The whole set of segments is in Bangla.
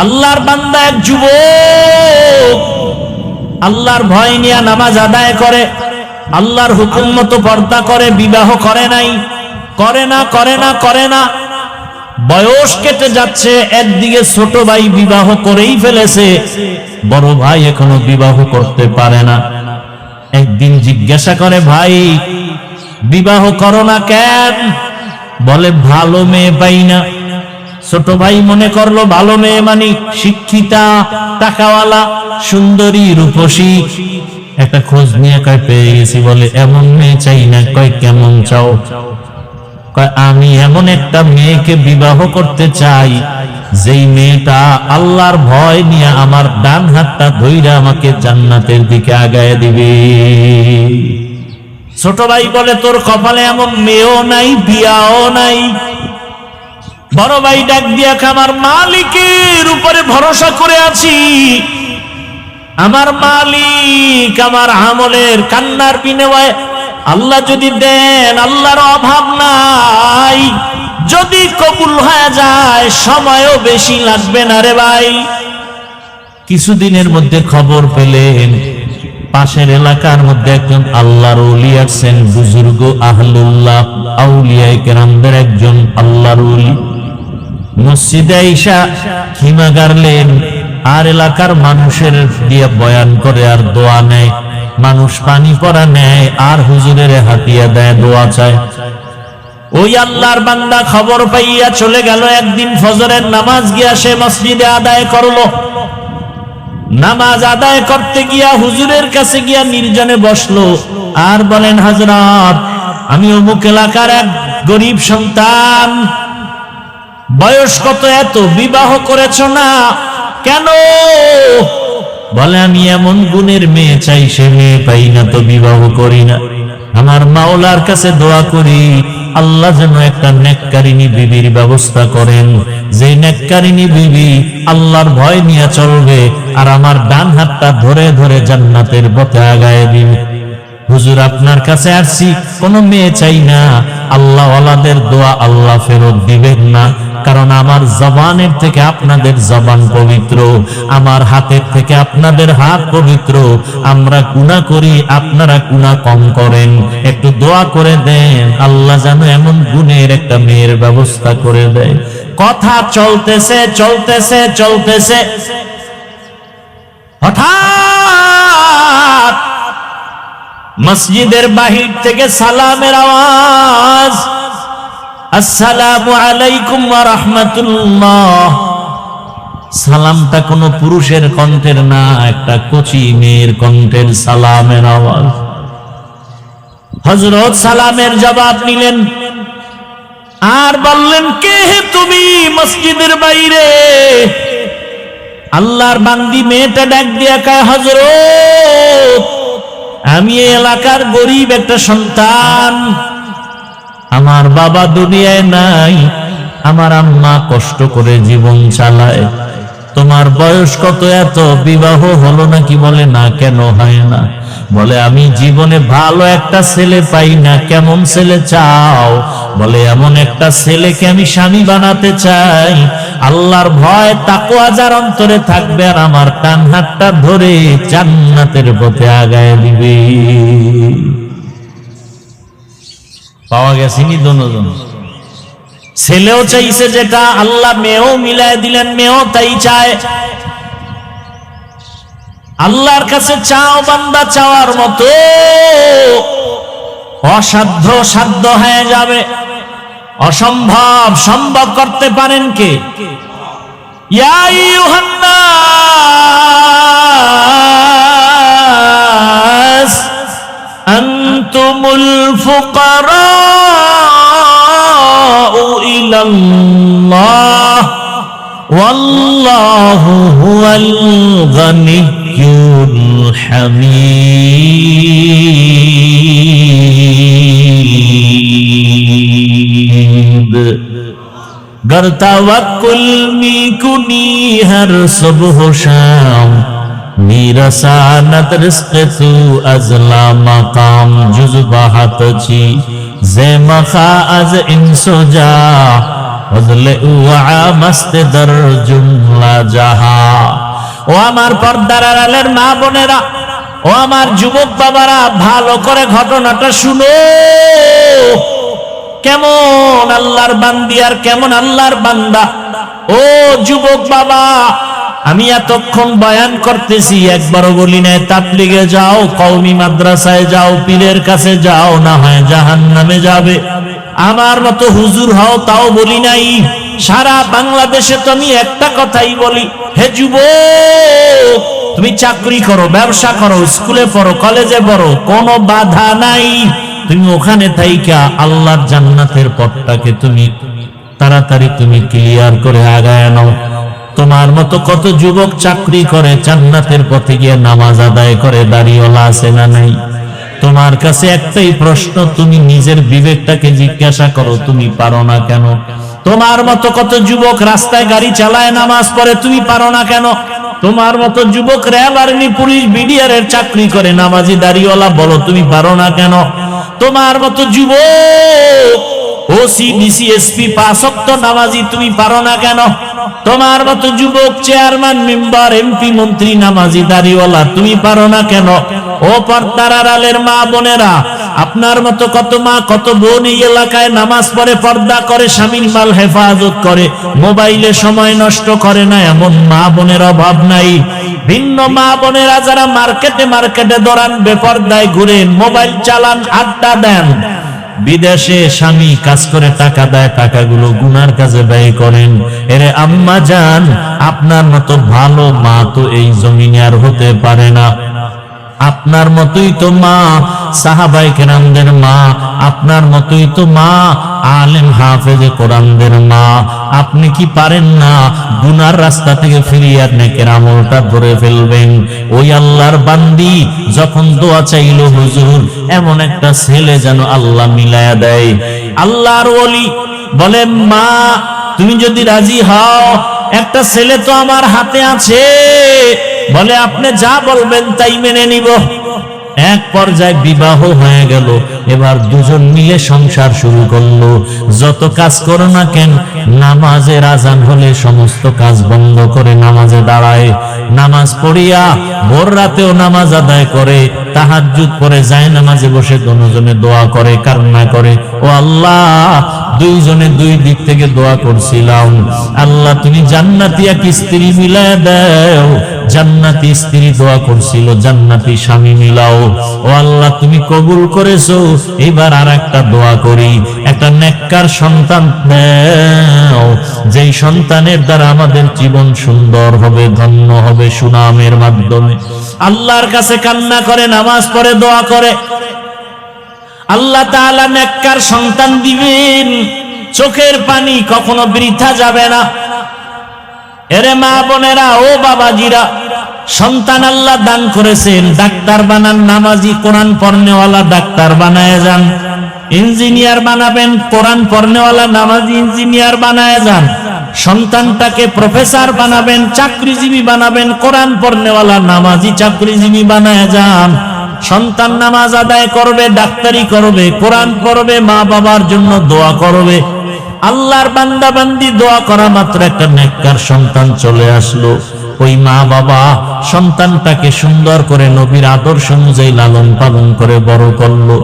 আল্লাহর বান্দা এক যুবক আল্লাহর ভয় নিয়ে নামাজ আদায় করে, আল্লাহর হুকুম মতো পর্দা করে, বিবাহ করে নাই, করে না। বয়স কেটে যাচ্ছে, একদিকে ছোট ভাই বিবাহ করেই ফেলেছে, বড় ভাই এখনো বিবাহ করতে পারে না। একদিন জিজ্ঞাসা করে, ভাই বিবাহ করো না কেন? বলে ভালো মেয়ে পাই না। ছোট ভাই মনে করলো ভালো মেয়ে মানে শিক্ষিতা, টাকাওয়ালা, সুন্দরী, রূপসী। একটা খোঁজ নিয়ে কয় পেয়ে গেছি। বলে এমন মেয়ে চাই না। কয় কেমন চাও? কয় আমি এমন একটা মেয়েকে বিবাহ করতে চাই যেই মেয়েটা আল্লাহর ভয় নিয়ে আমার ডান হাতটা ধইরা আমাকে জান্নাতের দিকে আগায় দিবে। ছোট ভাই বলে তোর কপালে এমন মেয়েও নাই, বিয়াও নাই। বড় ভাই ডাক দিয়া, আমার মালিকের উপরে ভরসা করে আছি, আমার মালিক আমার আমলের কান্নার বিনিময়ে আল্লাহ যদি দেন, আল্লাহর অভাব নাই, যদি কবুল হয়ে যায় সময়ও বেশি লাগবে না রে ভাই। কিছুদিনের মধ্যে খবর পেলেন পাশের এলাকার মধ্যে একজন আল্লাহর ওলি আছেন, বুজুর্গ আহলুল্লাহ, আউলিয়ায়ে কেরামদের একজন আল্লাহর ওলি। মসজিদে আইসা খিমা গাড়লেন আর এলাকার মানুষের দিয়ে বয়ান করে আর দোয়া নেয়। মানুষ পানি পড়া নেয় আর হুজুরের হাতিয়া দেয়, দোয়া চায়। ওই আল্লাহর বান্দা খবর পাইয়া চলে গেল। একদিন ফজরের নামাজ গিয়া সে মসজিদে আদায় করলো। নামাজ আদায় করতে গিয়া হুজুরের কাছে গিয়া নির্জনে বসলো আর বলেন, হযরত আমি অমুক এলাকার এক গরিব সন্তান, বয়স কত এত, বিবাহ করেছ না কেন? বলে আমি এমন গুণের মেয়ে চাই, সে মেয়ে পাই না তো বিবাহ করি না। আমার মাওলার কাছে দোয়া করি আল্লাহ যেন একটা নেককারিনী বিবির ব্যবস্থা করেন, যে নেককারিনী বিবি আল্লাহর ভয় নিয়ে চলবে আর আমার ডান হাতটা ধরে ধরে জান্নাতের পথে আগায় দিবে। হুজুর আপনার কাছে আসছি, কোনো মেয়ে চাই না। আল্লাহ ওয়ালাদের দোয়া আল্লাহ ফেরত দিবেন না, কারণ আমার জবানের থেকে আপনাদের জবান পবিত্র, আমার হাতের থেকে আপনাদের হাত পবিত্র। আমরা গুনাহ করি, আপনারা গুনাহ কম করেন। একটু দোয়া করে দেন আল্লাহ যেন এমন গুণের একটা মেয়ের ব্যবস্থা করে দেয়। কথা চলতেছে হঠাৎ মসজিদের বাহির থেকে সালামের আওয়াজ, আসসালামু আলাইকুম ওয়া রাহমাতুল্লাহ। সালামটা কোনো পুরুষের কণ্ঠের না, একটা কচি মেয়ের কণ্ঠের সালামের আওয়াজ। হযরত সালামের জবাব নিলেন আর বললেন, কে হে তুমি মসজিদের বাইরে? আল্লাহর বান্দি মেয়েটা ডাক দিয়া কয়, হযরত আমি এই এলাকার গরিব একটা সন্তান, আমার বাবা দুনিয়ায় নাই, আমার আম্মা কষ্ট করে জীবন চালায়। তোমার বয়স কত এত, বিবাহ হলো নাকি? বলে না। কেন হয় না? বলে আমি জীবনে ভালো একটা ছেলে পাই না। কেমন ছেলে চাও? বলে এমন একটা ছেলেকে আমি স্বামী বানাতে চাই, আল্লাহর ভয় তাকওয়া যার অন্তরে থাকবে আর আমার ডান হাতটা ধরে জান্নাতের পথে আগায় দিবে। পাওয়া গেছেনি দুজন। ছেলেও চাইছে যেটা, আল্লাহ মেয়েও মিলায় দিলেন, মেয়েও তাই চায়। আল্লাহর কাছে চাও বান্দা, চাওয়ার মতো অসাধ্য সাধ্য হয়ে যাবে, অসম্ভব সম্ভব করতে পারেন কে? ইয়া আইয়ুহান নাস আনতুমুল ফুকারা ইলাল্লাহ ওয়াল্লাহু হুয়াল গানিয়্যুল হামিদ। गर तवक्कुल मी कुनी हर सुबह शाम, मेरा सानत रिस्क तू अजला मकाम जुज़ बाहत छी जे मखा az insoja ফজলে উআ মাস্তে দর জুমলা জাহা। ও আমার পর্দার আড়ালের মা বোনেরা, ও আমার যুবক বাবারা, ভালো করে ঘটনাটা শুনো। কেমন আল্লাহর বান্দি আর কেমন আল্লাহর বান্দা। ও যুবক বাবা, আমি এতক্ষণ বয়ান করতেছি, একবারও বলি নাই তাবলীগে যাও, কওমি মাদ্রাসায় যাও, পীরের কাছে যাও, না হয় জাহান্নামে যাবে। আমার মতো হুজুর হও, তাও বলি নাই। সারা বাংলাদেশে তো আমি একটা কথাই বলি, হে যুবক, তুমি চাকরি করো, ব্যবসা করো, স্কুলে পড়ো, কলেজে পড়ো, কোনো বাধা নাই। তুমি ওখানে থাইকা আল্লাহর জান্নাতের পথটাকে তুমি তাড়াতাড়ি তুমি ক্লিয়ার করে আগায় নাও। তোমার মতো কত যুবক চাকরি করে, জান্নাতের পথে গিয়ে নামাজ আদায় করে, দাড়িওয়ালা আছে না নাই? তোমার কাছে একটাই প্রশ্ন, তুমি নিজের বিবেকটাকে জিজ্ঞাসা করো, তুমি পারো না কেন? তোমার মতো কত যুবক রাস্তায় গাড়ি চালায়, নামাজ পড়ে, তুমি পারো না কেন? তোমার মতো যুবক র্যাব, আর্মি, পুলিশ, বিডিআর এর চাকরি করে, নামাজি, দাড়িওয়ালা, বলো তুমি পারো না কেন? তোমার মতো যুবক ওসি, ডিসি, এসপি, 5 ওয়াক্ত নামাজি, তুমি পারো না কেন? তোমার মতো যুবক চেয়ারম্যান, মেম্বার, এমপি, মন্ত্রী, নামাজি, দাড়িওয়ালা, তুমি পারো না কেন? ও পর্দার আড়ালের মা বোনেরা, আপনার মতো কত মা কত বোন এই এলাকায় নামাজ পড়ে, পর্দা করে, স্বামীর মাল হেফাজত করে, মোবাইলে সময় নষ্ট করে না, এমন মা বোনের অভাব নাই। ভিন্ন মা বোনেরা যারা মার্কেটে দৌড়ান, বেপর্দায় ঘুরেন, মোবাইল চালান, আড্ডা দেন, বিদেশে স্বামী কাজ করে টাকা দেয়, টাকাগুলো গুনার কাজে ব্যয় করেন। এরে আম্মা জান, আপনার মতো ভালো মা তো এই জমিনে আর হতে পারে না। আপনার মতোই তো মা সাহাবায়ে কেরামদের মা, আপনার মতোই তো মা আলেম হাফেজে কোরআনদের মা। আপনি কি পারেন না গুনার রাস্তা থেকে ফিরিয়ে নেকের আমলটা ধরে ফেলবেন? ওই আল্লাহর বান্দি যখন দোয়া চাইল, হুজুর এমন একটা ছেলে যেন আল্লাহ মিলায়া দেয়। আল্লাহর ওলি বলে, মা তুমি যদি রাজি হও, একটা ছেলে তো আমার হাতে আছে। বলে, আপনি যা বলবেন তাই মেনে নিব। এক পর্যায়ে বিবাহ হয়ে গেল। এবার দুজন মিলে সংসার শুরু করলো। যত কাজ করো না কেন, নামাজের আজান হলে সমস্ত কাজ বন্ধ করে নামাজে দাঁড়ায়। নামাজ পড়িয়া ভোর রাতেও নামাজ আদায় করে, তাহাজ্জুদ পড়ে যায়, নামাজে বসে দুজনে দোয়া করে, কান্না করে, ও আল্লাহ, দুইজনে দুই দিক থেকে দোয়া করছিলাম, আল্লাহ তুমি জান্নাতি এক স্ত্রী মিলায় দাও। জান্নাতি স্ত্রী দোয়া করছিল, জান্নাতি স্বামী মিলাও। ও আল্লাহ তুমি কবুল করেছো, এবার আর একটা দোয়া করি, একটা নেককার সন্তান দাও, যেই সন্তানের দ্বারা আমাদের জীবন সুন্দর হবে, ধন্য হবে সুনামের মাধ্যমে। আল্লাহর কাছে কান্না করে, নামাজ পড়ে, দোয়া করে, আল্লাহ তাআলা নেককার সন্তান দিবেন। চোখের পানি কখনো বৃথা যাবে না। এরে মা বোনেরা, ও বাবাজিরা, সন্তান আল্লাহ দান করেছেন, ডাক্তার বানান, নামাজি, কোরআন পড়নেওয়ালা ডাক্তার বানায় যান। ইঞ্জিনিয়ার বানাবেন, কোরআন পড়নেওয়ালা নামাজি ইঞ্জিনিয়ার বানায় যান। সন্তানটাকে প্রফেসর বানাবেন, চাকরিজীবী বানাবেন, কোরআন পড়নেওয়ালা নামাজি চাকরিজীবী বানায় যান। সন্তান নামাজ আদায় করবে, ডাক্তারি করবে, কোরআন পড়বে, মা বাবার জন্য দোয়া করবে। আল্লাহর বান্দা বান্দি দোয়া করা মাত্র একটা নেককার সন্তান চলে আসলো। ওই মা বাবা সন্তানটাকে সুন্দর করে নবীর আদর্শ অনুযায়ী লালন পালন করে বড় করলো।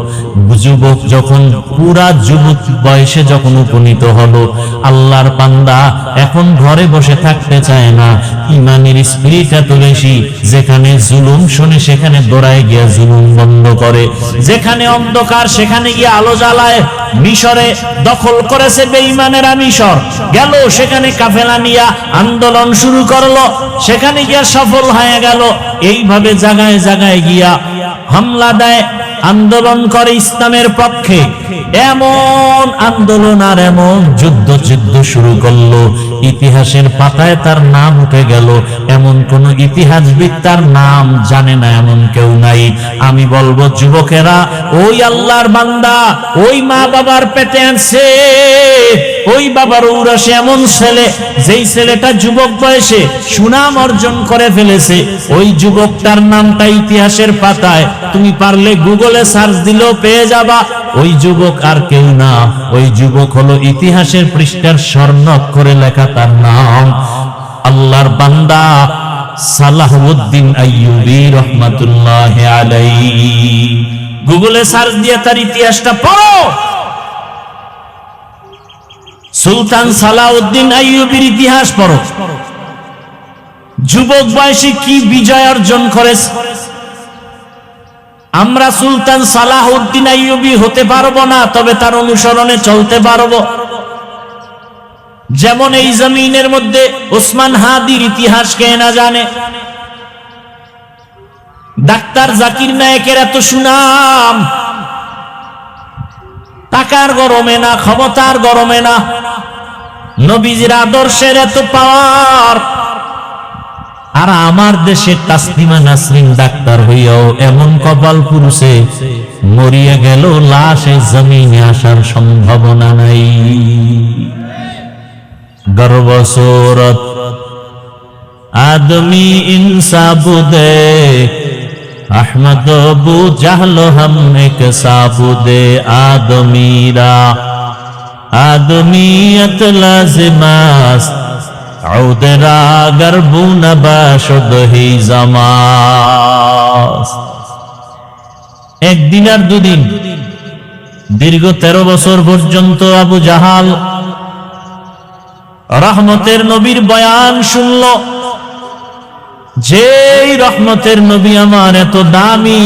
যুবক যখন পুরা যুবক বয়সে যখন উপনীত হলো, আল্লাহর বান্দা এখন ঘরে বসে থাকতে চায় না। ইমানের স্পিরিট এত বেশি, যেখানে জুলুম শুনে সেখানে দৌড়ায় গিয়া জুলুম বন্ধ করে, যেখানে অন্ধকার সেখানে গিয়ে আলো জ্বালায়। মিশরে দখল করেছে বেঈমানেরা, মিশর গেল, সেখানে কাফেলা নিয়ে আন্দোলন শুরু করলো, সেখানে গিয়া সফল হয়ে গেল। এইভাবে জায়গায় জায়গায় গিয়া হামলা দেয়, আন্দোলন করে ইসলামের পক্ষে। এমন আন্দোলন আর এমন যুদ্ধ শুরু করলো, ইতিহাসের পাতায় তার নাম উঠে গেল। এমন কোন ইতিহাসবিদ তার নাম জানে না, এমন কেউ নাই। আমি বলবো যুবকেরা, ওই আল্লাহর বান্দা ওই মা বাবার পেটে আছে, ওই বাবার ঔরসে এমন ছেলে, যেই ছেলেটা যুবক বয়সে সুনাম অর্জন করে ফেলেছে, ওই যুবকটার নামটা ইতিহাসের পাতায় তুমি পারলে গুগলে সার্চ দিলেও পেয়ে যাবা। ওই যুবক আর কেউ না, ওই যুবক হলো ইতিহাসের পৃষ্ঠার স্বর্ণাক্ষরে লেখা তার নাম আল্লাহর বান্দা সালাহউদ্দিন আইয়ুবী রাহমাতুল্লাহি আলাইহি। গুগলে সার্চ দিয়ে তার ইতিহাসটা পড়ো। সুলতান সালাহউদ্দিন আইয়ুবীর ইতিহাস পড়ো। যুবক বয়সে কি বিজয় অর্জন করেছে। আমরা সুলতান সালাহউদ্দিন আইয়ুবী হতে পারবো না, তবে তার অনুসরণে চলতে পারবো। যেমন এই জমিনের মধ্যে ওসমান হাদির ইতিহাস কে না জানে। ডাক্তার জাকির নায়েকের এত সুনাম, টাকার গরমে না, ক্ষমতার গরমে না, নবীজির আদর্শের এত পাওয়ার। আর আমার দেশে তাসলিমা নাসরিন ডাক্তার হইয়াও এমন কপাল পুরুষে মরিয়া গেল, লাশে জমিনে আসার সম্ভাবনা নাই। गर्व सूरत आदमी इंसाबुदे अहमद अबू जहलो हम एक साबुदे आदमीरा आदमीयत लाजिमास औदरा गर्बू नबाशद ही जमास। एक दिन और दुदिन दीर्घ 13 বছর পর্যন্ত আবু জাহাল রহমতের নবীর বয়ান শুনল। যেই রহমতের নবী আমার এত দামি,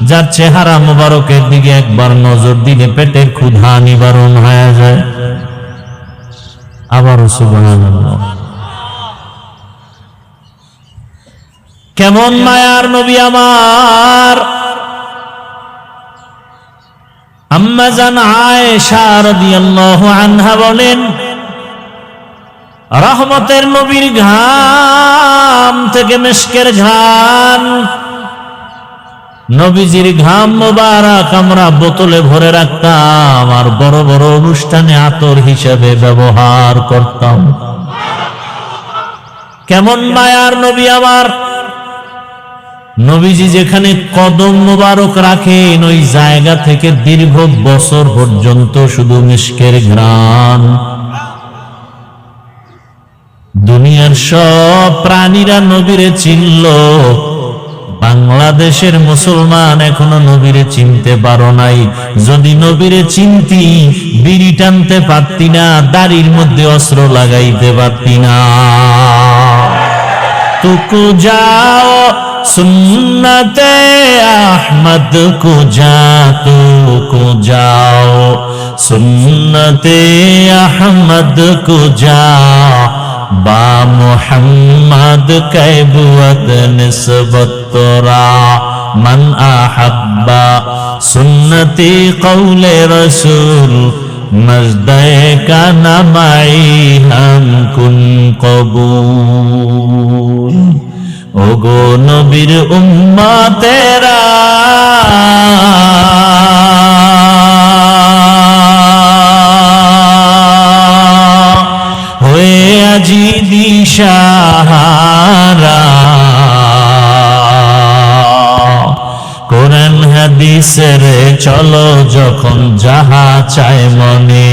যার চেহারা মোবারকের দিকে একবার নজর দিলে পেটের ক্ষুধা নিবারণ হয়ে যায়। আবার সুবহানাল্লাহ, কেমন মায়ার নবী আমার। আম্মা জান আয়েশা রাদিয়াল্লাহু আনহা বলেন, রহমতের নবীর ঘাম থেকে মিশকের ঘ্রাণ, নবীজির ঘাম মোবারক আমরা বোতলে ভরে রাখতাম আর বড় বড় অনুষ্ঠানে আতর হিসেবে ব্যবহার করতাম। কেমন মায়ার নবী আমার। নবীজি যেখানে কদম মোবারক রাখেন, ওই জায়গা থেকে দীর্ঘ বছর পর্যন্ত শুধু মিশকের ঘ্রাণ। দুনিয়ার সব প্রাণীরা নবীরে চিনল, বাংলাদেশের মুসলমান এখনো নবীরে চিনতে পারো নাই। যদি নবীরে চিনতি, বিড়ি টানতে পারতি না, দাড়ির মধ্যে অস্ত্র লাগাইতে পারতি না। তুকু যাও সুন্নতে আহমদ কো যা, তুকু যাও সুন্নতে আহমদ কো যা, বা মুহাম্মদ কৈবুদ নিসবত তোরা, মান আহাব্বা সুন্নতি কৌলে রসুল, মজদে কা নামাই হাম কুন কবুল। ওগো নবীর উম্মতেরা, আজি দিশাহারা, কোরআন হাদিসের চলো যখন যাহা চায় মনে,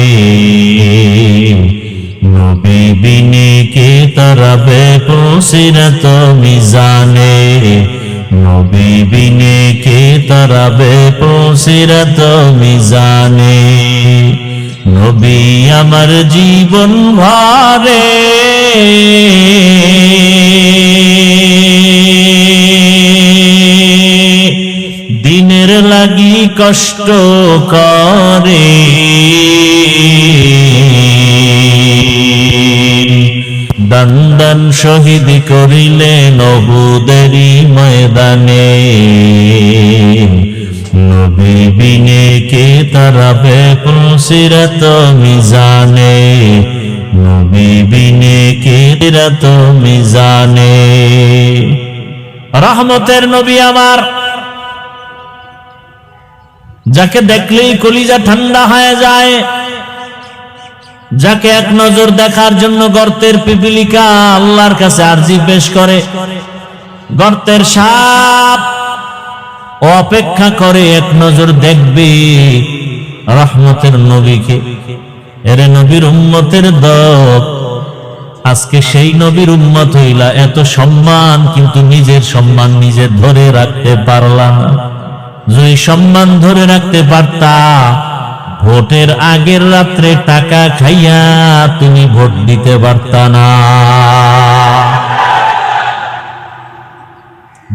নবী বিনে কে তরবে পুসিরত মিজানে, নবী বিনে কে তরবে পুসিরত মিজানে। নবী আমার জীবন ভরে দিনের লাগি কষ্ট করে, দন্দন শহীদ করিলেন উহুদেরই ময়দানে, নবী বিনে কে তরবে পুসিরত মিজানে, নবী বিনে কে তরত মিজানে। রহমতের নবী আমার, যাকে দেখলেই কলিজা ঠান্ডা হয়ে যায়, যাকে এক নজর দেখার জন্য গর্তের পিপিলিকা আল্লাহর কাছে আরজি পেশ করে, গর্তের সাপ অপেক্ষা করে এক নজর দেখবে রহমতের নবীকে। এরে নবীর উম্মতের দল, আজকে সেই নবীর উম্মত হইলা, এত সম্মান কিন্তু নিজের সম্মান নিজে ধরে রাখতে পারলাম না। যদি সম্মান ধরে রাখতে পারতা, ভোটের আগের রাত্রে টাকা খাইয়া তুমি ভোট দিতে পারতা না।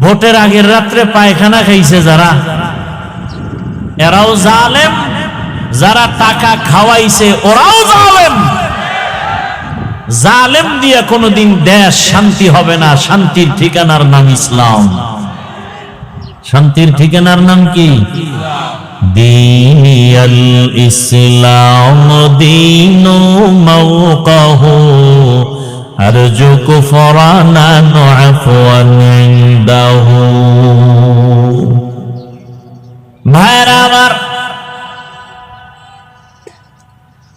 ভোটের আগের রাত্রে পায়খানা খাইছে যারা, এরাও জালেম, যারা টাকা খাওয়াইছে ওরাও জালেম। জালেম দিয়ে কোনোদিন দেশ শান্তি হবে না। শান্তির ঠিকানার নাম ইসলাম। শান্তির ঠিকানার নাম কি? দিয়াল ইসলাম দীনু মাওকাহু আরজু কুফরানা আফওয়ান ইনদাহু। ভাইরা আমার,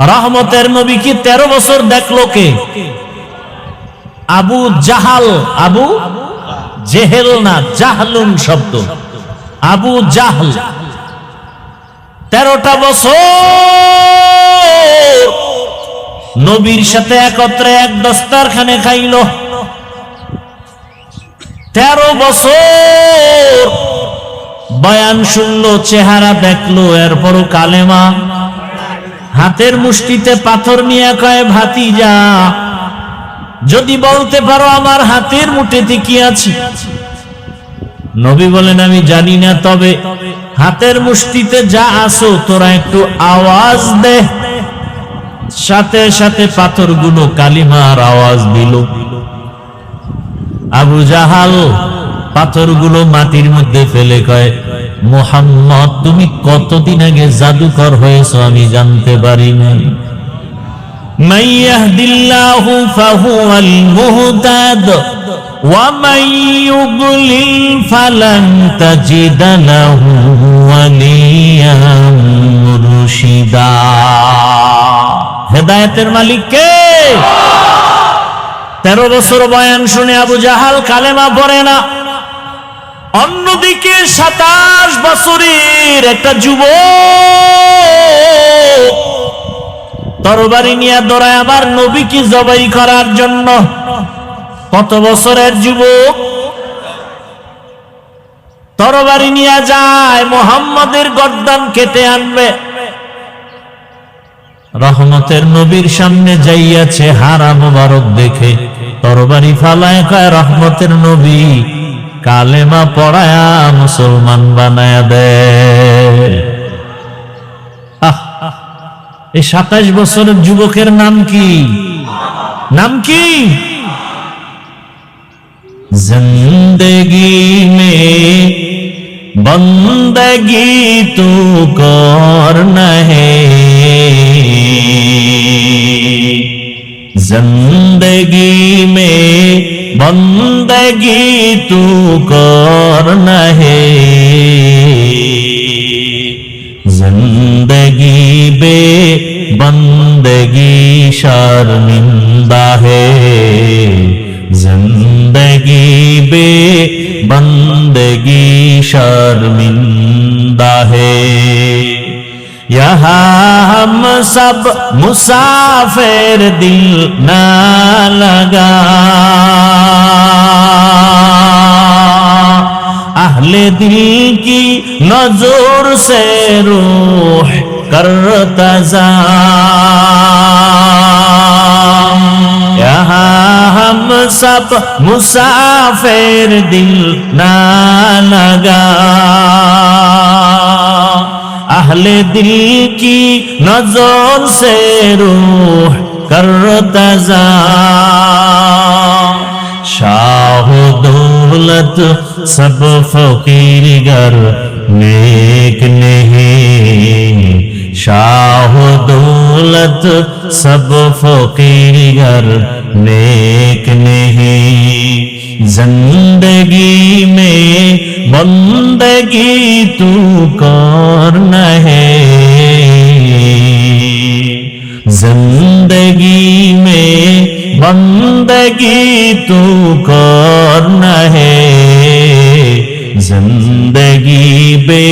রহমতের নবী কি 13 বছর দেখলো কে? আবু জাহাল, আবু জেহেল না, জাহলুন শব্দ, আবু জাহল 13টা বছর নবীর সাথে একত্রে এক দস্তারখানে খাইল। 13 বছর বয়ান শুনলো, চেহারা দেখলো, এরপরও কালেমা হাতের মুষ্টিতে পাথর নিয়ে কয়, ভাতিজা যদি বলতে পারো আমার হাতের মুঠিতে কি আছে। নবী বলেন, আমি জানি না, তবে হাতের মুষ্টিতে যা আছো তোরা একটু আওয়াজ দে। সাথে সাথে পাথরগুলো কালিমার আওয়াজ দিল। আবু জাহাল পাথরগুলো মাটির মধ্যে ফেলে কয়, মুহাম্মদ তুমি কতদিন আগে জাদুকর হয়েছো আমি জানতে পারি নাই। মান ইয়াহদিল্লাহু ফাহুয়াল মুহতাদ ওয়া মান ইউদ্লিল ফালান তাজিদ লাহু ওয়ালিয়াম মুরশিদা। হেদায়েতের মালিক কে? 13 বছর বয়ান শুনে আবু জাহাল কালেমা পড়ে না। অন্যদিকে 27 বছরের একটা যুবক তরবারি নিয়ে দৌড়ায় আবার নবীকে জবাই করার জন্য। কত বছরের যুবক তরবারি নিয়ে যায়, মুহাম্মাদের গর্দান কেটে আনবে। রহমতের নবীর সামনে যাইয়াছে, হারা মোবারক দেখে তরবারি ফালায় কয়, রহমতের নবী কালেমা পড়ায়া মুসলমান বানায়া দে। এই 27 বছরের যুবকের নাম কি? নাম কি? জিন্দেগি মে বন্দগি তু করনা হে, जिंदगी में बंदगी तू करना है, जिंदगी बे बंदगी शर्मिंदा है, जिंदगी बे बंदगी शर्मिंदा है। यहाँ हम सब मुसाफिर दिल ना लगा, अहले दिल की नजर से रूह करता जा। यहाँ हम सब मुसाफिर दिल ना लगा, अहले दिल की नजर से रूह करता जा। शाह दौलत सब फकीर गर नेक नहीं, शाह दौलत सब फकीर गर नेक नहीं, जिंदगी में बंदगी तू करना है, जिंदगी में बंदगी तू करना है, जिंदगी बे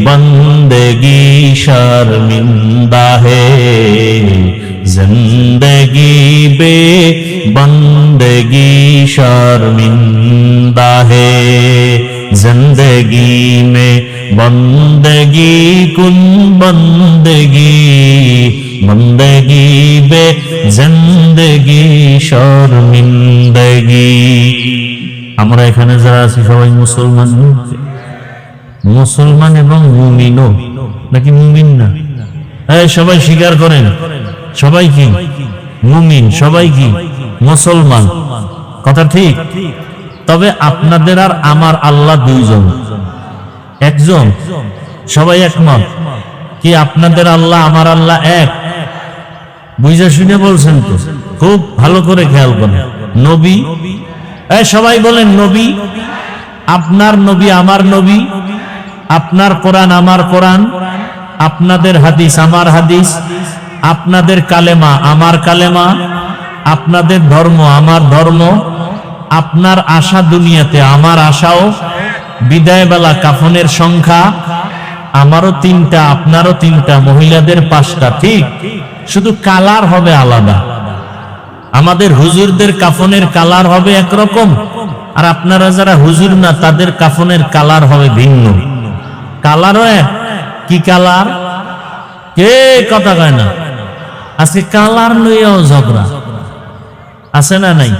बंदगी शर्मिंदा है, जिंदगी बे बंदगी शर्मिंदा है, जिंदगी में बंदगी कुन बंदगी, बंदगी बे जिंदगी शर्मिंदगी। আমরা এখানে যারা আছি সবাই মুসলমান, মুসলমান এবং মুমিনও নাকি মুমিন না? সবাই স্বীকার করেন, সবাই কি মুমিন, সবাই কি মুসলমান, কথা ঠিক? তবে আপনাদের আর আমার আল্লাহ দুইজন, একজন, সবাই একমত কি আপনাদের আল্লাহ আমার আল্লাহ এক? বুঝে শুনে বলছেন তো? খুব ভালো করে খেয়াল করেন। নবী, সবাই বলেন নবী, আপনার নবী আমার নবী, আপনার কোরআন আমার কোরআন, আপনাদের হাদিস আমার হাদিস, আপনাদের কালেমা আমার কালেমা, আপনাদের ধর্ম আমার ধর্ম, আপনার আশা দুনিয়াতে আমার আশাও, বিদায় বেলা কাফনের সংখ্যা আমারও 3টা আপনারও 3টা, মহিলাদের 5টা, ঠিক? শুধু কালার হবে আলাদা। আমাদের হুজুরদের কাফনের কালার হবে একরকম, আর আপনারা যারা হুজুর না তাদের কাফনের কালার হবে ভিন্ন। কালারও এক, কি কালার? কে কথা কয় না? আজকে কালার নিয়েও ঝগড়া আছে না নাই?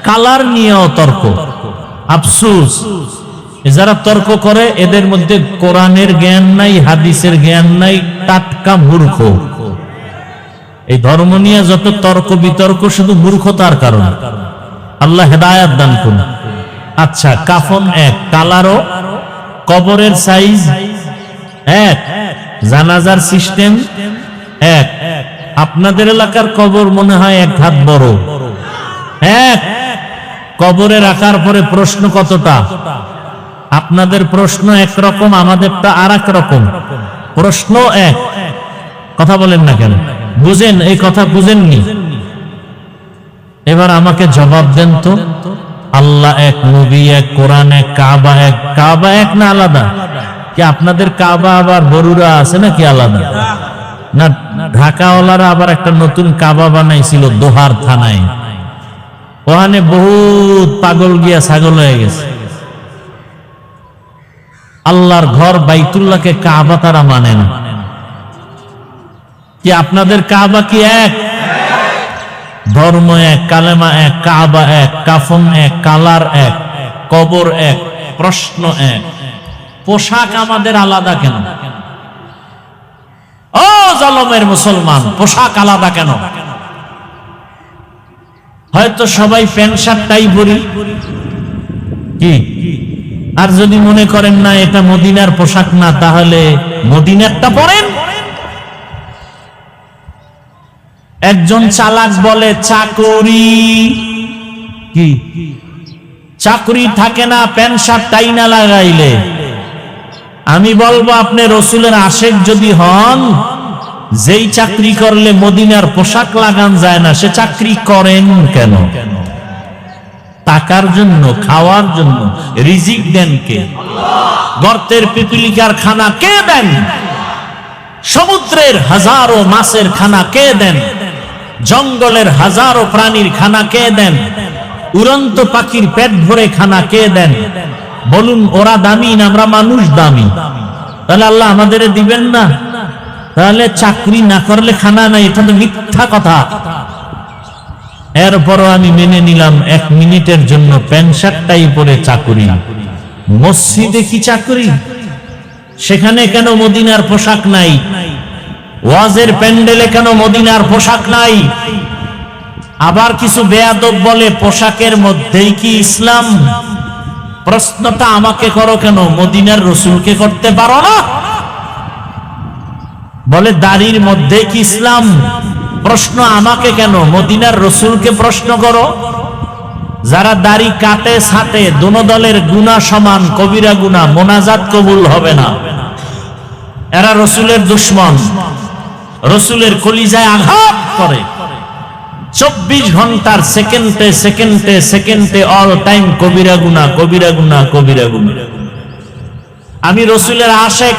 কালার নিয়েও তর্ক। আফসোস, যারা তর্ক করে এদের মধ্যে কোরআনের জ্ঞান নাই, হাদিসের জ্ঞান নাই, টাটকা মূর্খ। এই ধর্ম নিয়ে যত তর্ক বিতর্ক শুধু মূর্খতার কারণে। আল্লাহ হেদায়াত দান করুন। আচ্ছা, কাফন এক, কালারও, কবরের সাইজ এক, জানাজার সিস্টেম এক। আপনাদের এলাকার কবর মনে হয় 1 হাত বড়, এক। কবরে রাখার পরে প্রশ্ন কতটা? আপনাদের প্রশ্ন একরকম, আমাদেরটা আর এক রকম। প্রশ্ন এক, কথা বলেন না কেন? বুঝেন এই কথা? বুঝেননি? এবার আমাকে জবাব দেন তো, আল্লাহ এক, নবী এক, কোরআন এক, কাবা এক। কাবা এক না আলাদা? কি আপনাদের কাবা আবার বরুরা আছে নাকি আলাদা? না, ঢাকাওয়ালারা আবার একটা নতুন কাবা বানাইছিল দোহার থানায়, ওখানে বহুত পাগল গিয়া ছাগল হয়ে গেছে। আল্লাহর ঘর বাইতুল্লাহকে কাবা তারা মানে না। কি আপনাদের কাবা কি এক? ধর্ম এক, কালেমা এক, কাবা এক, কাফন এক, কালার এক, কবর এক, প্রশ্ন এক। পোশাক আমাদের আলাদা কেন? ও জালেমের মুসলমান, পোশাক আলাদা কেন? হয়তো সবাই প্যান্ট শার্ট টাই পরি, কি? আর যদি মনে করেন না এটা মদিনার পোশাক না, তাহলে মদিনারটা পরেন। একজন চালাক বলে চাকরি, কি চাকরি থাকে না প্যান্ট শার্ট টাই না লাগাইলে। আমি বলবো আপনি রসুলের আশেক যদি হন, যেই চাকরি করলে মদিনার পোশাক লাগান যায় না, সে চাকরি করেন কেন? টাকার জন্য, খাওয়ার জন্য। রিজিক দেন কে? গর্তের পিপিলিকার খানা কে দেন? সমুদ্রের হাজারো মাছের খানা কে দেন? জঙ্গলের হাজারো প্রাণীর খানা কে দেন? উড়ন্ত পাখির পেট ভরে খানা কে দেন? বলুন, ওরা দামি না আমরা মানুষ দামি? তাহলে আল্লাহ আমাদের দিবেন না? তাহলে চাকরি না করলে খানা নাই, এটা তো মিথ্যা কথা। এরপরও আমি মেনে নিলাম 1 মিনিটের জন্য প্যান্ট শার্টটাই পরে চাকরি। মসজিদে কি চাকরি? সেখানে কেন মদিনার পোশাক নাই? ওয়াজের প্যান্ডেলে কেন মদিনার পোশাক নাই? আবার কিছু বেয়াদব বলে পোশাকের মধ্যেই কি ইসলাম? প্রশ্নটা আমাকে করো কেন, মদিনার রসুলকে করতে পারো না? বলে দাড়ির মধ্যে কি ইসলাম? প্রশ্ন আমাকে কেন, মদিনার রসুলকে প্রশ্ন করো। যারা দাড়ি কাটে ছাটে, দোনো দলের গুনাহ সমান, কবিরা গুনাহ, মোনাজাত কবুল হবে না। এরা রসুলের দুশমন। রসুলের কলিজায় আঘাত করে। 24 ঘন্টার সেকেন্ডে সেকেন্ডে সেকেন্ডে অল টাইম কবিরা গুনাহ, কবিরা গুনাহ, কবিরা গুনাহ। আমি রসুলের আশেক,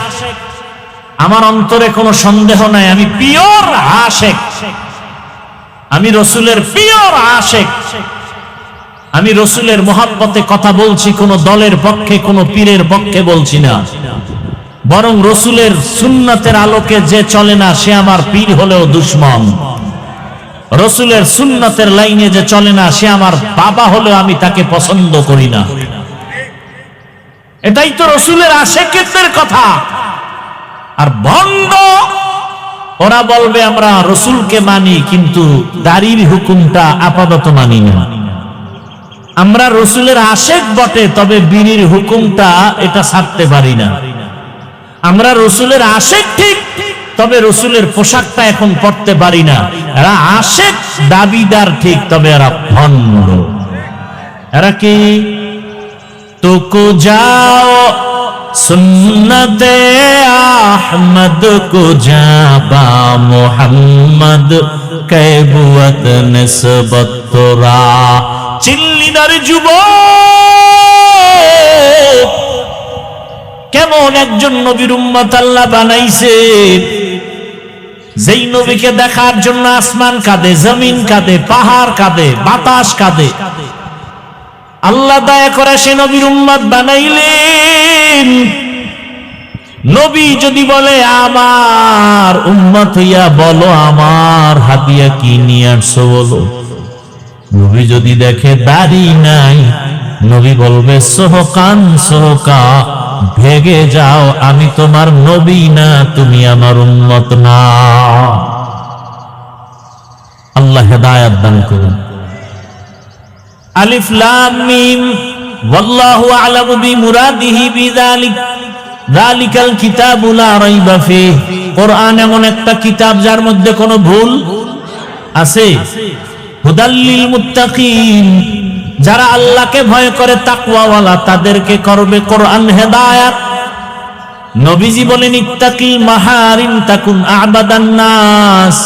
আমার অন্তরে কোনো সন্দেহ নাই, আমি পিওর আশেক, আমি রসুলের পিওর আশেক। আমি রসুলের মহব্বতে কথা বলছি, কোন দলের পক্ষে, কোন পীরের পক্ষে বলছি না, বরং রসুলের সুন্নাতের আলোকে যে চলে না সে আমার পীর হলেও দুশমন। রসুলের সুন্নাতের লাইনে যে চলে না সে আমার বাবা হলেও আমি তাকে পছন্দ করি না। এটাই তো রসুলের আশেকের কথা। আর ভণ্ড ওরা বলবে আমরা রসুলকে মানি, কিন্তু দাড়ির হুকুমটা আপাতত মানি না। আমরা রসুলের আশেক বটে, তবে বিড়ির হুকুমটা এটা ছাড়তে পারি না। আমরা রসুলের আশেক ঠিক, তবে রসুলের পোশাকটা এখন পরতে পারি না। এরা আশেক দাবিদার ঠিক, তবে এরা ভণ্ড। এরা কি? তো যাও সুন্নতে আহমদ কো যাবা মোহাম্মদ কৈবুয়ত নিসবত তোরা। চিল্লিদার যুবক, কেমন একজন নবীর উম্মত আল্লাহ বানাইছে, যেই নবীকে দেখার জন্য আসমান কাঁদে, জমিন কাঁদে, পাহাড় কাঁদে, বাতাস কাঁদে। আল্লাহ দয়া করে সে নবীর উম্মত বানাইলেন। নবী যদি বলে আমার উম্মত হইয়া বলো আমার হাতিয়া কি নিয়ে আসছো বলো। নবী যদি দেখে দাড়ি নাই, নবী বলবে সোহকান সোহকা, ভেগে যাও, আমি তোমার নবী না, তুমি আমার উম্মত না। আল্লাহ হেদায়েত দান করুন। আলিফ লাম মিম ওয়াল্লাহু আ'লামু বিমুরাদিহি বিযালিক যালিকাল কিতাবু লা রাইবা ফীহ। কোরআন এমন একটা কিতাব যার মধ্যে কোনো ভুল আছে। হুদাল লিল মুত্তাকিন, যারা আল্লাহকে ভয় করে তাকওয়াওয়ালা তাদেরকে করবে কোরআন হেদায়েত। নবীজি বলেন ইত্তাকিল মাহারিম তাকুন আ'বাদান নাস।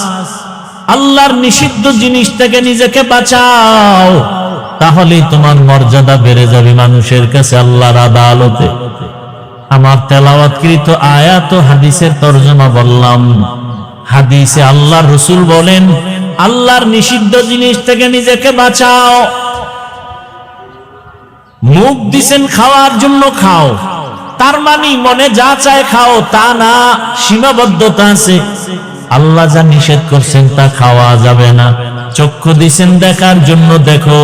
আল্লাহর নিষিদ্ধ জিনিস থেকে নিজেকে বাঁচাও, তাহলেই তোমার মর্যাদা বেড়ে যাবে মানুষের কাছে, আল্লাহর আদালতে। আমার তেলাওয়াতকৃত আয়াত ও হাদিসের তরজমা বললাম। হাদিসে আল্লাহর রাসূল বলেন আল্লাহর নিষিদ্ধ জিনিস থেকে নিজেকে বাঁচাও। মুখ দিছেন খাওয়ার জন্য খাও, তার মানে মনে যা চায় খাও তা না, সীমাবদ্ধতা আছে। আল্লাহ যা নিষেধ করছেন তা খাওয়া যাবে না। চক্ষু দিছেন দেখার জন্য দেখো,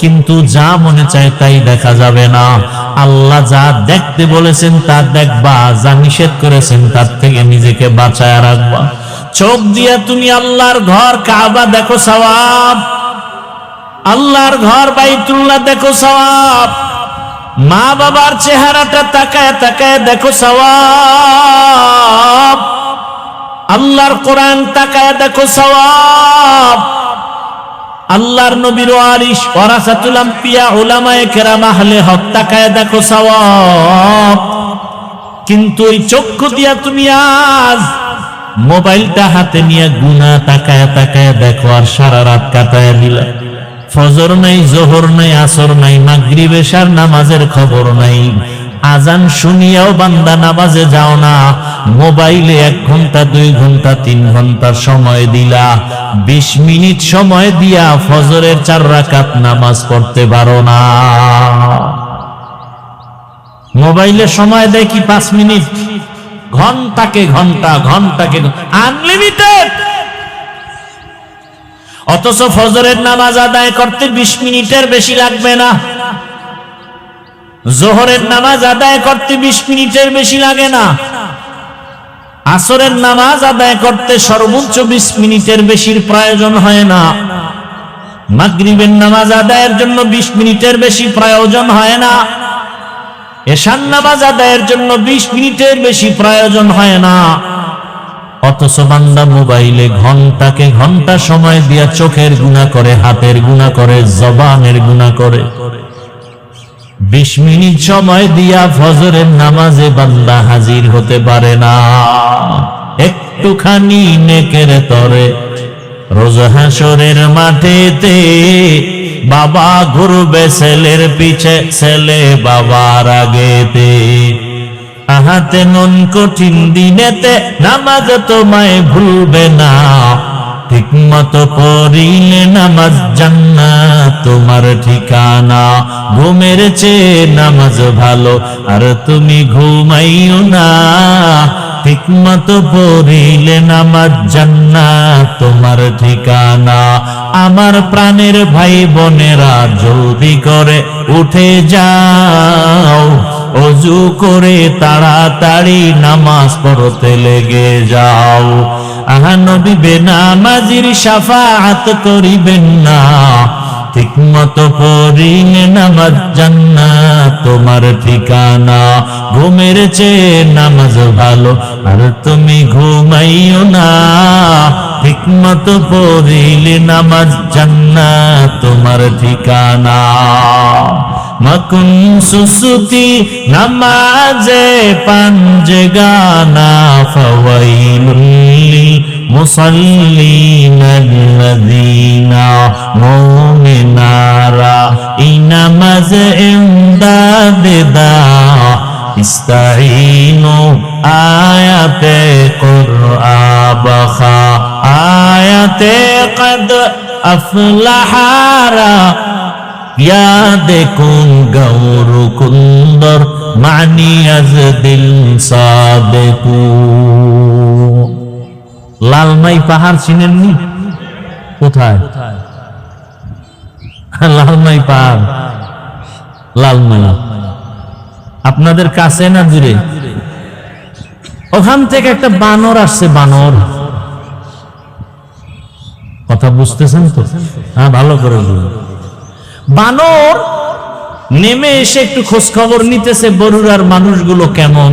কিন্তু যা মনে চায় তাই দেখা যাবে না। আল্লাহ যা দেখতে বলেছেন তা দেখবা, যা নিষেধ করেছেন তার থেকে নিজেকে বাঁচায় রাখবা। চোখ দিয়া তুমি আল্লাহর ঘর কাবা দেখো সওয়াব, আল্লাহর ঘর বাইতুল্লাহ দেখো সওয়াব। মা বাবার চেহারাটা তাকায় তাকায় দেখো সওয়াব। আল্লাহর কোরআন তাকায় দেখো সওয়াব। আল্লাহর নবীর ওয়ারিস ওয়ারাসাতুল আম্বিয়া উলামায়ে কেরাম আহলে হক তাকায় দেখো সওয়াব। কিন্তু ওই চক্ষু দিয়া তুমি আজ মোবাইলটা হাতে নিয়ে গুনাহ তাকায় তাকায় দেখো, আর সারা রাত কাটায় দিলা। ফজর নাই, জোহর নাই, আসর নাই, মাগরিব এশার নামাজের খবর নাই। আজান শুনিয়াও বান্দা নামাজে যাও না, মোবাইলে 1 ঘন্টা 2 ঘন্টা 3 ঘন্টা সময় দিলা। 20 মিনিট সময় দিয়া ফজরের 4 রাকাত নামাজ পড়তে পারো না। মোবাইলে সময় দেয় কি 5 মিনিট, ঘন্টাকে ঘন্টা, ঘন্টাকে আনলিমিটেড। অথচ ফজরের নামাজ আদায় করতে 20 মিনিটের বেশি লাগবে না, জোহরের নামাজ আদায় করতে 20 মিনিটের বেশি লাগে না, আসরের নামাজ আদায় করতে সর্বোচ্চ 20 মিনিটের বেশির প্রয়োজন হয় না, মাগরিবের নামাজ আদায়ের জন্য 20 মিনিটের বেশি প্রয়োজন হয় না, এশার নামাজ আদায়ের জন্য 20 মিনিটের বেশি প্রয়োজন হয় না। অথচ বান্দা মোবাইলে ঘন্টাকে ঘন্টা সময় দিয়া চোখের গুনাহ করে, হাতের গুনাহ করে, জবানের গুনাহ করে। 20 মিনিট সময় দিয়া ফজরের নামাজে বান্দা হাজির হতে পারে না। একটুখানি নেকের তরে রোজ হাসরের মাঠেতে বাবা ঘুরবে ছেলের পিছে, ছেলে বাবার আগেতে। আহাতে নুন কঠিন দিনেতে নামাজ তোমায় ভুলবে না, ঠিক মতো পড়িলে নামাজ জান্নাত তোমার ঠিকানা। ঘুমের চেয়ে নামাজ ভালো আর তুমি ঘুমাইও না, ঠিক মতো পড়িলে নামাজ জান্নাত তোমার ঠিকানা। আমার প্রাণের ভাই বোনেরা জলদি করে উঠে যাও, ওযু করে তাড়াতাড়ি নামাজ পড়তে লেগে যাও। আহা নবী বেনামাজির শাফাআত করিবেন না, ঠিক মতো পড়িলে নামাজ জান্নাত তোমার ঠিকানা। ঘুমের চেয়ে নামাজ ভালো আর তুমি ঘুমাইও না, ঠিক মতো পড়িলে নামাজ জান্নাত তোমার ঠিকানা। মকুন সুসুতি নামাজে পাঞ্জগানা, ফাওয়াইলুল লিল মুসাল্লিনাল্লাযীনা মুমিনারা ইনামাজ ইমদাদা ইস্তাঈনু আয়াতে কুরআবাখা আয়াতে কদ আফলাহারা ইয়াদেকুন গৌরু কুন্দর মানি আজ দিল সাদেকু। লালমাই পাহাড় চিনেননি? কোথায় লালমাই পাহাড়? লালমাই আপনাদের কাছে না দূরে? ওখান থেকে একটা বানর আসছে, বানর। কথা বুঝতেছেন তো? হ্যাঁ, ভালো করে বুঝুন। বানর নেমে এসে একটু খোঁজ খবর নিতেছে বরুড়ার মানুষগুলো কেমন,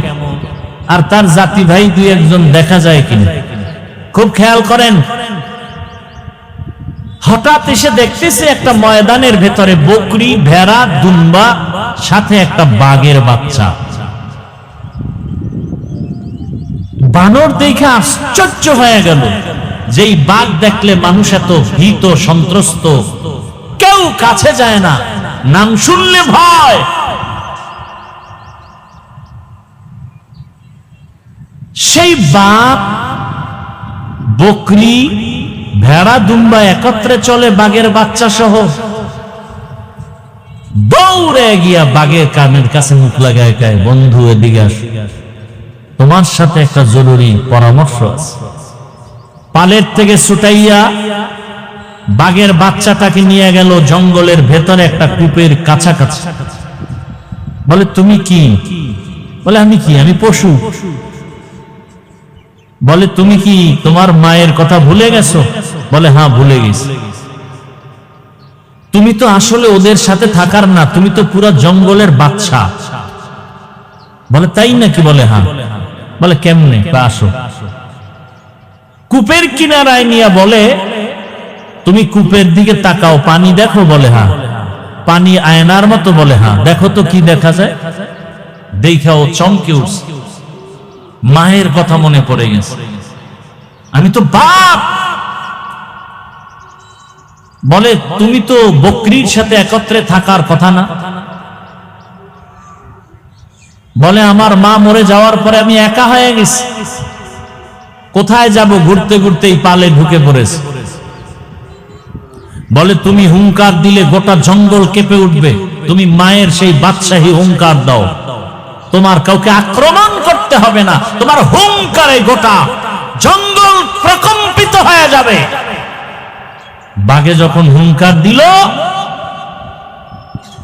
আর তার জাতি ভাই দুই একজন দেখা যায় কিনা। খুব খেয়াল করেন। হঠাৎ এসে দেখতেছে একটা ময়দানের ভেতরে বকরি, ভেড়া, দুম্বা, সাথে একটা বাঘের বাচ্চা। বানর দেখে আশ্চর্য হয়ে গেল, যেই বাঘ দেখলে মানুষ এত ভীত সন্ত্রস্ত, কেউ কাছে যায় না, নাম শুনলে ভয়। সেই বাঘ, বকরি, ভেড়া, দুম্বা একত্রে চলে বাঘের বাচ্চা সহ। দৌড়ে গিয়া বাঘের কানের কাছে মুখ লাগায় কয়, বন্ধু এদিকে আস, তোমার সাথে একটা জরুরি পরামর্শ আছে। পালের থেকে ছুটাইয়া বাঘের বাচ্চাটাকে নিয়ে গেল জঙ্গলের ভেতরে একটা কূপের কাছাকাছি। বলে, তুমি কি? বলে, আমি কি? আমি পশু। বলে, তুমি কি তোমার মায়ের কথা ভুলে গেছো? বলে, হ্যাঁ, ভুলে গেছি। তুমি তো আসলে ওদের সাথে থাকার না, তুমি তো পুরো জঙ্গলের বাচ্চা। বলে, তাই নাকি? বলে, হ্যাঁ। বলে, কেমনে? আসো। কূপের কিনারায় নিয়ে বলে, তুমি কূপের দিকে তাকাও, পানি দেখো? বলে, হ্যাঁ। পানি আয়নার মতো? বলে, হ্যাঁ। দেখো তো কি দেখা যায়? দেখাও চমকে উঠছে, মায়ের কথা মনে পড়ে গেছে। আমি তো বাপ। বলে, তুমি তো বকরির সাথে একত্রে থাকার কথা না? বলে, আমার মা মরে যাওয়ার পরে আমি একা হয়ে গেছি, কোথায় যাব? ঘুরতে ঘুরতে এই পালে ঢুকে পড়েছে। বলে, তুমি হুঙ্কার দিলে গোটা জঙ্গল কেঁপে উঠবে, তুমি মায়ের সেই বাদশাহী হুঙ্কার দাও, তোমার কাউকে আক্রমণ করতে হবে না, তোমার হুঙ্কারে গোটা জঙ্গল প্রকম্পিত হয়ে যাবে। বাঘে যখন হুঙ্কার দিল,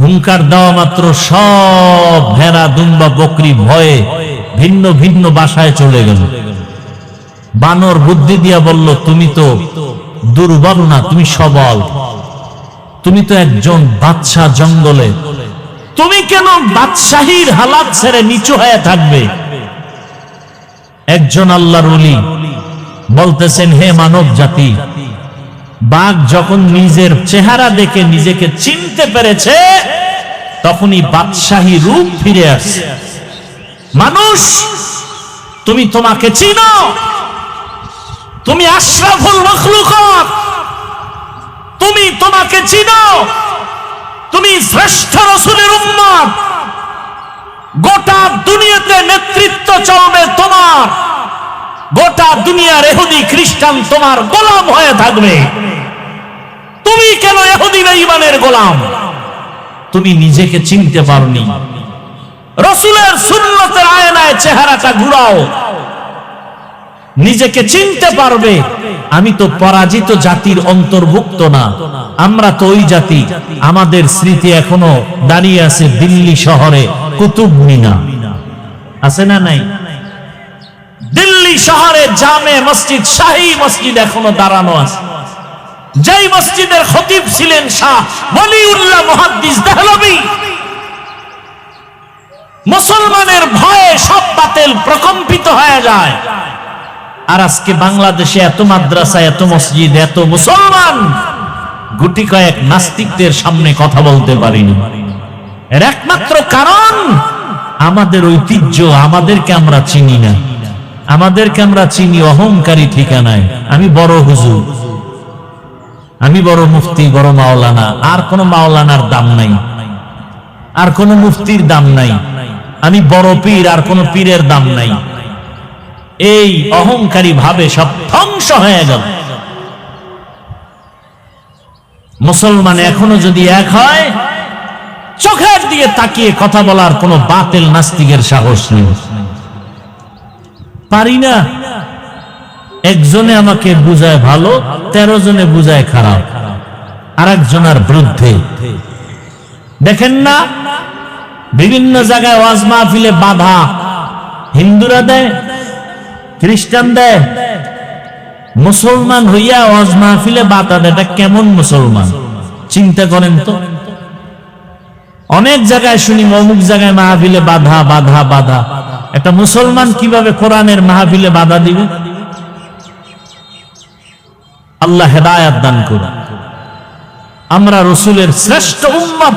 হুঙ্কার দেওয়া মাত্র সব ভেড়া, দুম্বা, বকরি ভয়ে ভিন্ন ভিন্ন বাসায় চলে গেল। বানর বুদ্ধি দিয়া বলল, তুমি তো দুর্বল না, তুমি সবল, তুমি তো একজন বাদশাহ জঙ্গলে, তুমি কেন বাদশাহীর হালাত ছেড়ে নিচু হয়ে থাকবে? একজন আল্লাহর ওলি বলতেছেন, হে মানব জাতি, বাঘ যখন নিজের চেহারা দেখে নিজেকে চিনতে পেরেছে, তখনই বাদশাহী রূপ ফিরে আসছে। মানুষ, তুমি তোমাকে চিনো, তুমি আশরাফুল মাখলুকাত, তুমি তোমাকে চিনো, তুমি শ্রেষ্ঠ রাসূলের উম্মত। গোটা দুনিয়াতে নেতৃত্ব চলবে তোমার, গোটা দুনিয়ার ইহুদি খ্রিস্টান তোমার গোলাম হয়ে থাকবে। তুমি কেন ইহুদি বেঈমানের গোলাম? তুমি নিজেকে চিনতে পারোনি। রাসূলের সুন্নতের আয়নায় চেহারাটা ঘুরাও, নিজেকে চিনতে পারবে। আমি তো পরাজিত জাতির অন্তর্ভুক্ত না, আমরা তো ওই জাতি। আমাদের স্মৃতি এখনো দাঁড়িয়ে আছে দিল্লি শহরে কুতুব মিনার, আছে না নাই? দিল্লি শহরে জামে মসজিদ, শাহী মসজিদ এখনো দাঁড়ানো আছে। যেই মসজিদের খতিব ছিলেন শাহ ওয়ালিউল্লাহ মুহাদ্দিস দেহলভী। মুসলমানের ভয়ে সব বাতিল প্রকম্পিত হয়ে যায়। আর আজকে বাংলাদেশে এত মাদ্রাসা, এত মসজিদ, এত মুসলমান, গুটি কয়েক নাস্তিকদের সামনে কথা বলতে পারিনি। এর একমাত্র কারণ আমাদের ঐতিহ্য, আমাদেরকে আমরা চিনি না। আমাদেরকে আমরা চিনি অহংকারী ঠিকানায়। আমি বড় হুজুর, আমি বড় মুফতি, বড় মাওলানা। আর কোন মাওলানার দাম নাই, আর কোন মুফতির দাম নাই। আমি বড় পীর, আর কোন পীরের দাম নাই। এই অহংকারী ভাবে সব ধ্বংস হয়ে গেল। মুসলমান এখনো যদি এক হয়, চোখের দিকে তাকিয়ে কথা বলার কোন বাতিল নাস্তিকের সাহস নেই। পারি না। একজনে আমাকে বুঝায় ভালো, 13 জনে বুঝায় খারাপ, আর একজনের বিরুদ্ধে। দেখেন না বিভিন্ন জায়গায় ওয়াজ মাহফিলে বাধা হিন্দুরা দেয়, খ্রিস্টান দেয়। মুসলমান হইয়া ওয়াজ মাহফিলে বাধা দেয়, এটা কেমন মুসলমান? চিন্তা করেন তো। অনেক জায়গায় শুনি অমুক জায়গায় মাহফিলে বাধা বাধা বাধা। একটা মুসলমান কিভাবে কোরআনের মাহফিলে বাধা দিবে? আল্লাহ হেদায়েত দান করুন। আমরা রাসূলের শ্রেষ্ঠ উম্মত,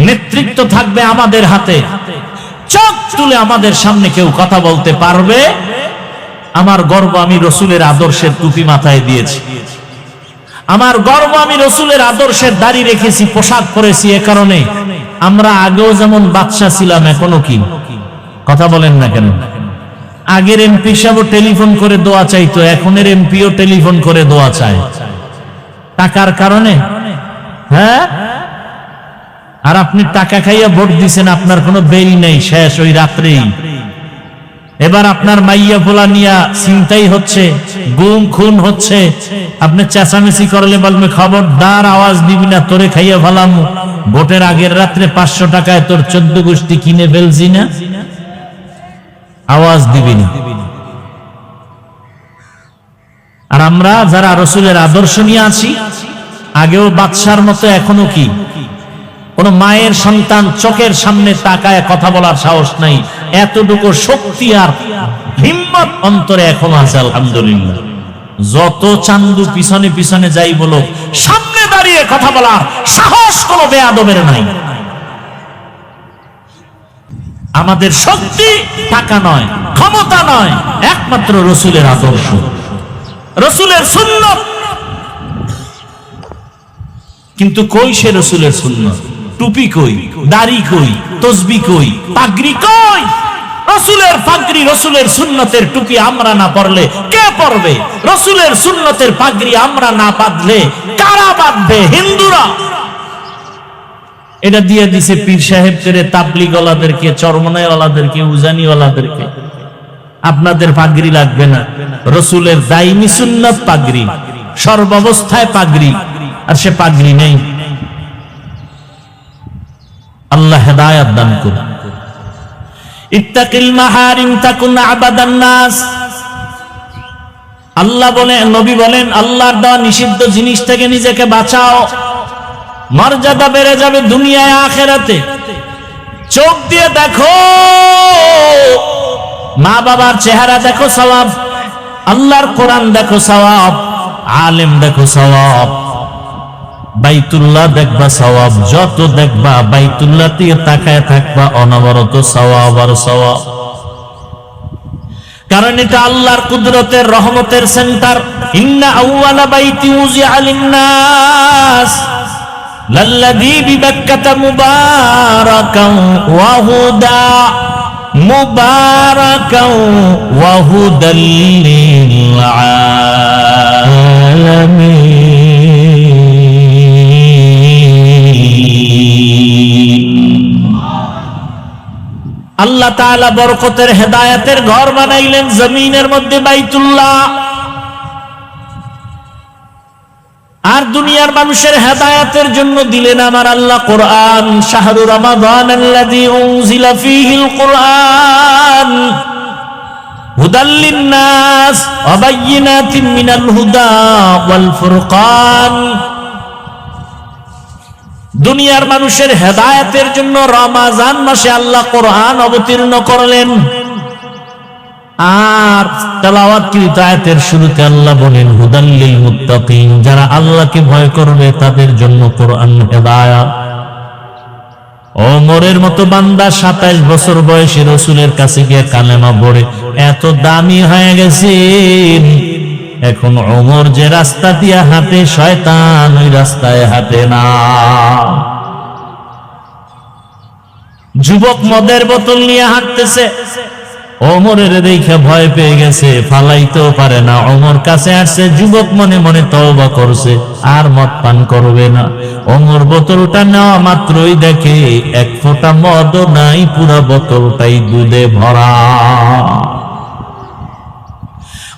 নেতৃত্ব থাকবে আমাদের হাতে। চোখ তুলে আমাদের সামনে কেউ কথা বলতে পারবে? আমার গর্ব, আমি রাসূলের আদর্শের টুপি মাথায় দিয়েছি। আমার গর্ব, আমি রাসূলের আদর্শের দাড়ি রেখেছি, পোশাক পরেছি। এ কারণে আমরা আগেও যেমন বাদশা ছিলাম, এখনো কি? কথা বলেন না কেন? আগের এমপি সাহেব টেলিফোন করে দোয়া চাইতো, এখনের এমপিও টেলিফোন করে দোয়া চায়। টাকার কারণে। হ্যাঁ, আর আপনি টাকা খাইয়া ভোট দিছেন, আপনার কোনো বেল নেই, শেষ ওই রাত্রেই। এবার আপনার মাইয়া পোলা নিয়া চিন্তাই হচ্ছে, গুম খুন হচ্ছে। আপনি চেঁচামেচি করলে বলবে খবরদার আওয়াজ দিবি না, তোরে খাইয়া ফেলাম। ভোটের আগের রাত্রে 500 টাকায় তোর 14 গোষ্ঠী কিনে ফেলছি না, আওয়াজ দিবি না। আর আমরা যারা রাসূলের আদর্শ নিয়ে আছি, আগেও বাদশার মতো, এখনো কি? কোন মায়ের সন্তান চোখের সামনে তাকায় কথা বলার সাহস নাই। এতটুকু শক্তি আর হিম্মত অন্তরে এখনো আছে, আলহামদুলিল্লাহ। যত চান্দু পিছনে পিছনে যাই বলো, সামনে দাঁড়িয়ে কথা বলার সাহস কোনো বেয়াদবের নাই। আমাদের শক্তি টাকা নয়, ক্ষমতা নয়, একমাত্র রাসূলের আদর্শ, রাসূলের সুন্নাত। কিন্তু কই সে রাসূলের সুন্নাত? টুপি কই, দাড়ি কই, তসবিহ কই, পাগড়ি কই? রাসূলের পাগড়ি, রাসূলের সুন্নতের টুপি আমরা না পরলে কে পরবে? রাসূলের সুন্নতের পাগড়ি আমরা না বাঁধলে কারা বাঁধবে? হিন্দুরা। এটা দিয়ে দিছে পীর সাহেবদের, তাবলীগওয়ালাদেরকে, চরমনাইওয়ালাদেরকে, উজানিওয়ালাদেরকে। আপনাদের পাগড়ি লাগবে না। রাসূলের দাইমি সুন্নাত পাগড়ি, সর্বাবস্থায় পাগড়ি, আর সে পাগড়ি নেই। আল্লাহ হেদায়েত দান করুন। ইত্তাকিল মাহারিম তাকুন আবাদান নাস। আল্লাহ বলেন, নবী বলেন, আল্লাহর দেওয়া নিষিদ্ধ জিনিস থেকে নিজেকে বাঁচাও, মর্যাদা বেড়ে যাবে দুনিয়ায় আখিরাতে। চোখ দিয়ে দেখো, মা বাবার চেহারা দেখো সওয়াব, আল্লাহর কোরআন দেখো সওয়াব, আলেম দেখো সওয়াব, বাইতুল্লাহ দেখবা সওয়াব। যত দেখবা বাইতুল্লাহ দিয়ে তাকায় থাকবা, অনবরত সওয়াব আর সওয়াব। কারণ এটা আল্লাহর কুদরতের রহমতের সেন্টার। ইন্না আউওয়ালা বাইতি উযিআ লিন-নাস লাল্লাযী বিবাক্কাতা মুবারাকান ওয়া হুদা মুবারাকান ওয়া হুদাল লিল আলামিন। আল্লাহ তাআলা বরকতের হেদায়েতের ঘর বানাইলেন জমিনের মধ্যে বাইতুল্লাহ। আর দুনিয়ার মানুষের হেদায়েতের জন্য দিলেন আমার আল্লাহ কোরআন। শাহরু রমাদানাল্লাযী উনজিলা ফীহিল কুরআন হুদাল লিন-নাস ওয়া বায়্যিনাতিন মিনাল হুদা ওয়াল ফুরকান। দুনিয়ার মানুষের হেদায়েতের জন্য রমজান মাসে আল্লাহ কোরআন অবতীর্ণ করলেন। আর তেলাওয়াতকৃত আয়াতের শুরুতে আল্লাহ বলেন হুদাল লিল মুত্তাকিন, যারা আল্লাহকে ভয় করবে তাদের জন্য কোরআন হেদায়েত। ওমরের মতো বান্দা 27 বছর বয়সে রাসূলের কাছে গিয়ে কালেমা পড়ে এত দামি হয়ে গেছেন, এখন ওমর যে রাস্তা দিয়ে হাঁটে শয়তান ওই রাস্তায় হাঁটে না। যুবক মদের বোতল নিয়ে হাঁটতেছে, ওমরের দেখে ভয় পেয়ে গেছে, ফালাইতেও পারে না। ওমর কাছে আসছে, যুবক মনে মনে তওবা করছে আর মদ পান করবে না। ওমর বোতলটা নেওয়া মাত্রই দেখে এক ফোঁটা মদও নাই, পুরো বোতলটাই দুধে ভরা।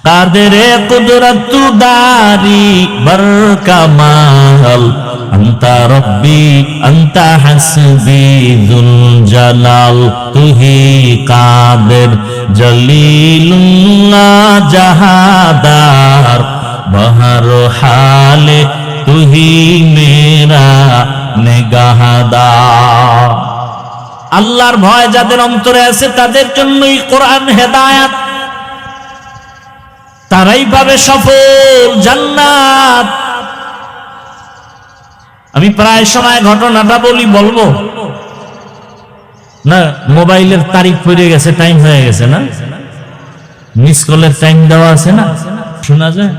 কাদেরে কুদরত দারি বরকামাল আনতা রব্বি আনতা হাসবি যুল জালাল, তুহি কাদের জলিলুল্লাহ জাহাদার বহর হালে তুহি মেরা নিগাহদার। আল্লাহর ভয় যাদের অন্তরে আছে তাদের জন্যই কোরআন হেদায়েত, তারাই পাবে সফল জান্নাত। আমি প্রায় সময় ঘটনাটা বলবো না, মোবাইলের তারিখ পড়ে গেছে, টাইম হয়ে গেছে না, মিস কলের টাইম দেওয়া আছে না, শোনা যায়।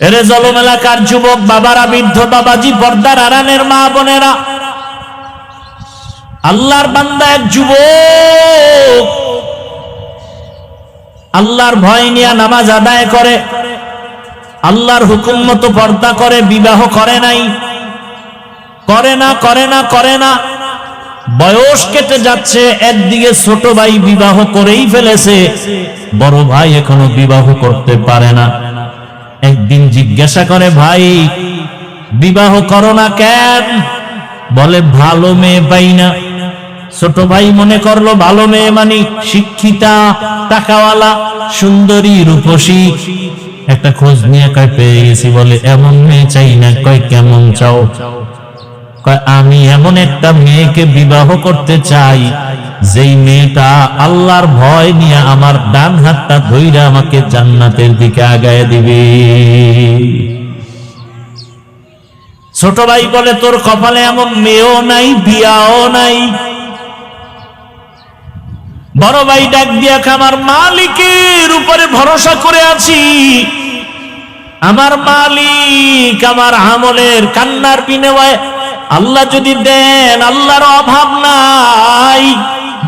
এরে জলম এলাকার যুবক বাবারা, বৃদ্ধ বাবাজি, পর্দার আড়ালের মা বোনেরা, আল্লাহর বান্দা এক যুবক আল্লাহর ভয় নিয়ে নামাজ আদায় করে, আল্লাহর হুকুম মতো পর্দা করে, বিবাহ করে নাই, করে না। বয়স কেটে যাচ্ছে, একদিকে ছোট ভাই বিবাহ করেই ফেলেছে, বড় ভাই এখনো বিবাহ করতে পারে না। একদিন জিজ্ঞাসা করে, ভাই বিবাহ করো না কেন? বলে ভালো মেয়ে পাই না। ছোট ভাই মনে করলো ভালো মেয়ে মানে শিক্ষিতা, টাকাওয়ালা, সুন্দরী, রূপসী। একটা খোঁজ নিয়ে কয় পেয়ে গেছি। বলে এমন মেয়ে চাই না। কয় কেমন চাও? কয় আমি এমন একটা মেয়েকে বিবাহ করতে চাই যেই মেয়েটা আল্লাহর ভয় নিয়ে আমার ডান হাতটা ধইরা আমাকে জান্নাতের দিকে আগায় দিবে। ছোট ভাই বলে তোর কপালে এমন মেয়েও নাই, বিয়াও নাই। বড় ভাই ডাক দিয়া আমার মালিকের উপরে ভরসা করে আছি, আমার মালিক আমার আমলের কান্নার বিনিময়ে আল্লাহ যদি দেন, আল্লাহর অভাব নাই,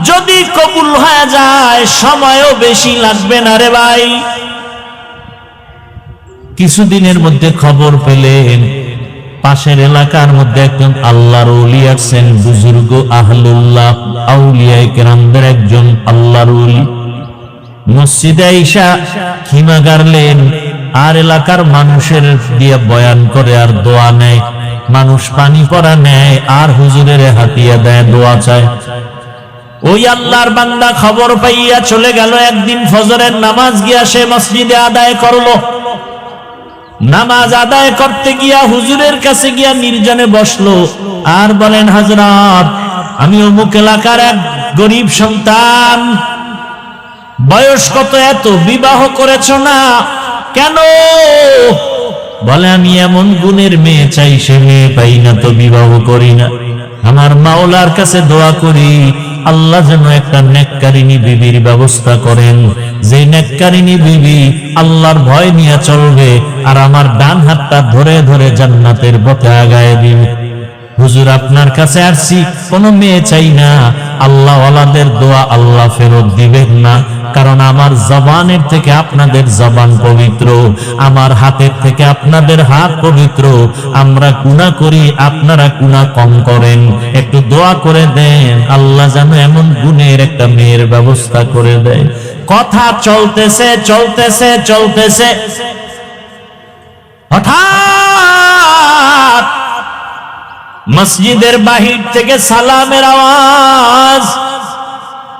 যদি কবুল হয়ে যায় সময়ও বেশি লাগবে না রে ভাই। কিছুদিনের মধ্যে খবর পেলেন পাশের এলাকার মধ্যে একজন আল্লাহর ওলি আছেন, বুজুর্গ আহলুল্লাহ আউলিয়া কেরামদের একজন আল্লাহর ওলি। মসজিদে আইসা খিমা গাড়লেন আর এলাকার মানুষের দিয়ে বয়ান করে আর দোয়া নেয়। মানুষ পানি পড়া নেয় আর হুজুরের হাতিয়া দেয়, দোয়া চায়। ওই আল্লাহর বান্দা খবর পাইয়া চলে গেল। একদিন ফজরের নামাজ গিয়া সে মসজিদে আদায় করলো। নামাজ আদায় করতে গিয়া হুজুরের কাছে গিয়া নির্জনে বসলো আর বলেন, হযরত আমি অমুক এলাকার এক গরিব সন্তান, বয়স কত, এত বিবাহ করেছ না কেন? বলে আমি এমন গুণের মেয়ে চাই, সে মেয়ে পাই না তো বিবাহ করি না। আমার মাওলার কাছে দোয়া করি আল্লাহ যেন একটা নেককারিনী বিবির ব্যবস্থা করেন, যে নেককারিনী বিবি আল্লাহর ভয় নিয়ে চলবে আর আমার ডান হাতটা ধরে ধরে জান্নাতের পথে আগায় দিবে। হুজুর আপনার কাছে আসছি, কোনো মেয়ে চাই না, আল্লাহ ওয়ালাদের দোয়া আল্লাহ ফেরত দিবেন না, কারণ আমার জবানের থেকে আপনাদের জবান পবিত্র, আমার হাতের থেকে আপনাদের হাত পবিত্র। আমরা গুনাহ করি, আপনারা গুনাহ কম করেন, একটু দোয়া করে দেন আল্লাহ যেন এমন গুণের একটা মেয়ের ব্যবস্থা করে দেয়। কথা চলতেছে চলতেছে চলতেছে, হঠাৎ মসজিদের বাহির থেকে সালামের আওয়াজ,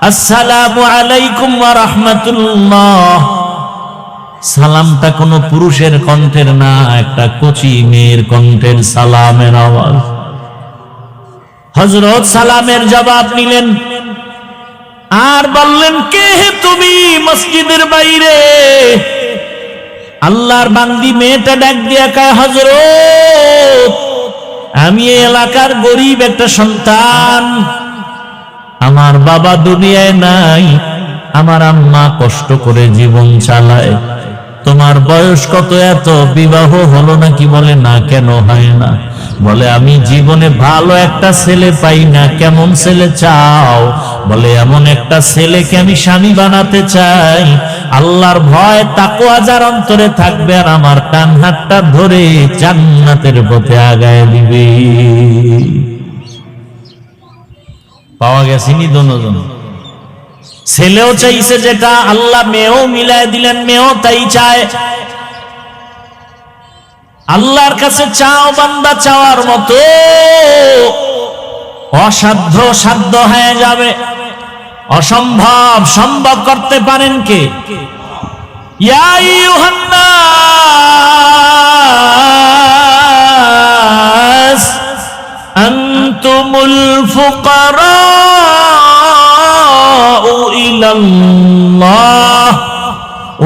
আসসালামু আলাইকুম ওয়া রাহমাতুল্লাহ। সালামটা কোনো পুরুষের কণ্ঠের না, একটা কচি মেয়ের কণ্ঠের সালামের আওয়াজ। হযরত সালামের জবাব নিলেন আর বললেন, কে হে তুমি মসজিদের বাইরে? আল্লাহর বান্দি মেয়েটা ডাক দিয়া কয়, হযরত আমি এই এলাকার গরিব একটা সন্তান, আমার বাবা দুনিয়ায় নাই, আমার আম্মা কষ্ট করে জীবন চালায়। তোমার বয়স কত, এত বিবাহ হলো নাকি? বলে না। কেন হয় না? বলে আমি জীবনে ভালো একটা ছেলে পাই না। কেমন ছেলে চাও? বলে এমন একটা ছেলেকে আমি স্বামী বানাতে চাই, আল্লাহর ভয় তাকওয়া যার অন্তরে থাকবে আর আমার ডান হাতটা ধরে জান্নাতের পথে আগায় দিবে। পাওয়া গেছেনি দুজন। ছেলেও চাইছে যেটা, আল্লাহ মেয়েও মিলায় দিলেন, মেয়েও তাই চায়। আল্লাহর কাছে চাও বান্দা, চাওয়ার মতো অসাধ্য সাধ্য হয়ে যাবে, অসম্ভব সম্ভব করতে পারেন কে? ইয়া আইয়ুহান নাস আনতুমুল ফুকারাউ ইলাল্লাহ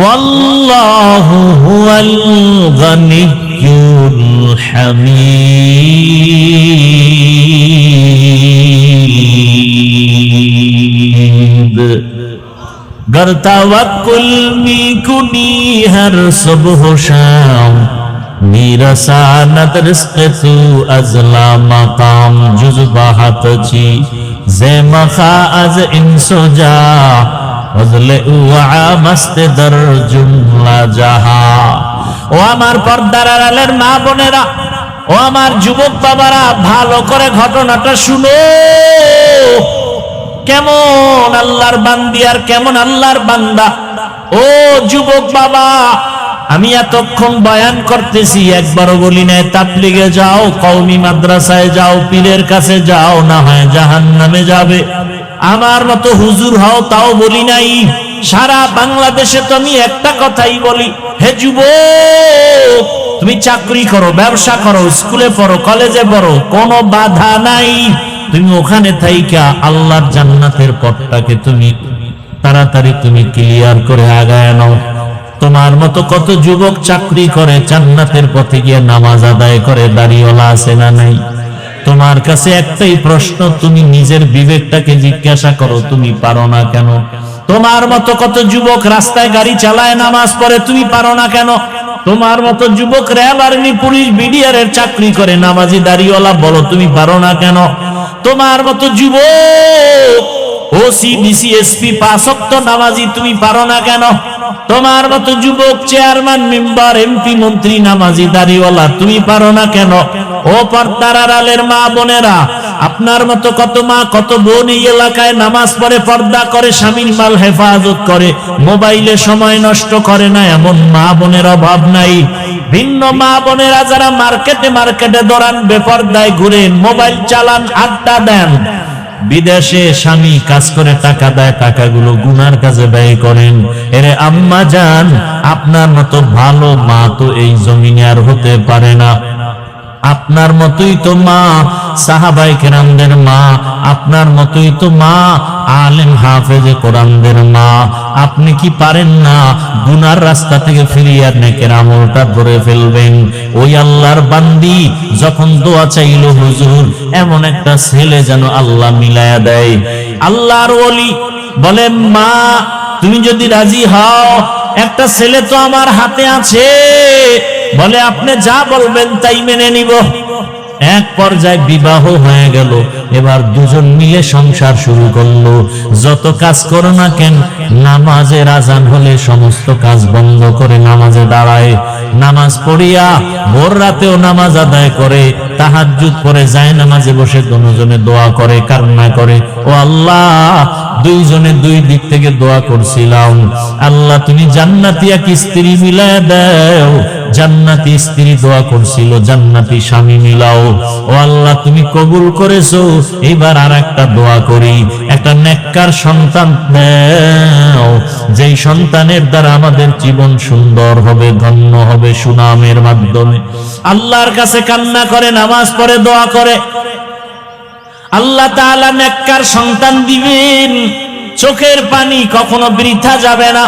ওয়াল্লাহু হুয়াল গনিয়্যুল হামিদ। गर तवक्कुल में कुनी हर सुबह शाम, मेरा सानत रिस्क तू अजला मकाम, जुज़बाहत ची जे मखा अज इंसुजा, अजले उआ मस्त दर जुमला जहा। ও আমার পর্দার আড়ালের মা বোনেরা, ও আমার যুবক বাবারা, ভালো করে ঘটনাটা শুনো। কেমন আল্লাহর বান্দি আর কেমন আল্লাহর বান্দা। ও যুবক বাবা, আমি এতক্ষণ বয়ান করতেছি, একবারও বলি না তাবলীগে যাও, কওমি মাদ্রাসায় যাও, পীরের কাছে যাও, না হয় জাহান্নামে যাবে। আমার মতো হুজুর হও, তাও বলি নাই। সারা বাংলাদেশে তো আমি একটা কথাই বলি, হে যুবক, তুমি চাকরি করো, ব্যবসা করো, স্কুলে পড়ো, কলেজে পড়ো, কোনো বাধা নাই। তুমি ওখানে থাইকা আল্লাহর জান্নাতের পথটাকে তুমি তাড়াতাড়ি তুমি ক্লিয়ার করে আগায় নাও। তোমার মতো কত যুবক চাকরি করে, জান্নাতের পথে গিয়ে নামাজ আদায় করে, দাড়িওয়ালা আছে না নাই? তোমার কাছে একটাই প্রশ্ন, তুমি নিজের বিবেকটাকে জিজ্ঞাসা করো, তুমি পারো না কেন? তোমার মতো কত যুবক রাস্তায় গাড়ি চালায়, নামাজ পড়ে, তুমি পারো না কেন? তোমার মতো যুবক র্যাব, আর্মি, পুলিশ, বিডিআর এর চাকরি করে, নামাজি দাড়িওয়ালা, বলো তুমি পারো না কেন? তোমার মতো যুবক ওসি, ডিসি, এসপি, 5 ওয়াক্ত নামাজি, তুমি পারো না কেন? তোমার মতো যুবক চেয়ারম্যান, মেম্বার, এমপি, মন্ত্রী, নামাজি দাড়িওয়ালা, তুমি পারো না কেন? ও পর্দার আড়ালের মা বোনেরা, আপনার মতো কত মা কত বোন এই এলাকায় নামাজ পড়ে, পর্দা করে, স্বামীর মাল হেফাজত করে, মোবাইলে সময় নষ্ট করে না, এমন মা বোনের অভাব নাই। ভিন্ন মা বোনেরা যারা মার্কেটে মার্কেটে দৌড়ান, বেপরদায় ঘুরেন, মোবাইল চালান, আড্ডা দেন, বিদেশে স্বামী কাজ করে টাকা দেয়, টাকাগুলো গুনার কাজে ব্যয় করেন। এরে আম্মা জান, আপনার মতো ভালো মা তো এই জমিনে আর হতে পারে না। আপনার মতোই তো মা সাহাবায়ে কেরামদের মা, আপনার মতোই তো মা আলেম হাফেজে কোরআনদের মা। আপনি কি পারেন না গুনার রাস্তা থেকে ফিরিয়ে নেকের আমলটা ধরে ফেলবেন? ওই আল্লাহর বান্দি যখন দোয়া চাইল, হুজুর এমন একটা ছেলে যেন আল্লাহ মিলায়া দেয়। আল্লাহর ওলি বলে, মা তুমি যদি রাজি হও, একটা ছেলে তো আমার হাতে আছে। বলে, আপনি যা বলবেন তাই মেনে নিব। এক পর্যায়ে বিবাহ হয়ে গেল। এবার দুজন মিলে সংসার শুরু করলো। যত কাজ করো না কেন, নামাজের আজান হলে সমস্ত কাজ বন্ধ করে নামাজে দাঁড়ায়। নামাজ পড়িয়া ভোর রাতেও নামাজ আদায় করে, তাহাজ্জুদ পড়ে যায় নামাজে বসে দুজনে দোয়া করে, কান্না করে, ও আল্লাহ দুইজনে দুই দিক থেকে দোয়া করছিলাম, আল্লাহ তুমি জান্নাতি এক স্ত্রী মিলায় দাও। জান্নাতি স্ত্রী দোয়া করছিল, জান্নাতি স্বামী মিলাও। ও আল্লাহ তুমি কবুল করেছো, এবার আর একটা দোয়া করি, একটা নেককার সন্তান দাও, যেই সন্তানের দ্বারা আমাদের জীবন সুন্দর হবে, ধন্য হবে সুনামের মাধ্যমে। আল্লাহর কাছে কান্না করে, নামাজ পড়ে, দোয়া করে, আল্লাহ তাআলা নেককার সন্তান দিবেন। চোখের পানি কখনো বৃথা যাবে না।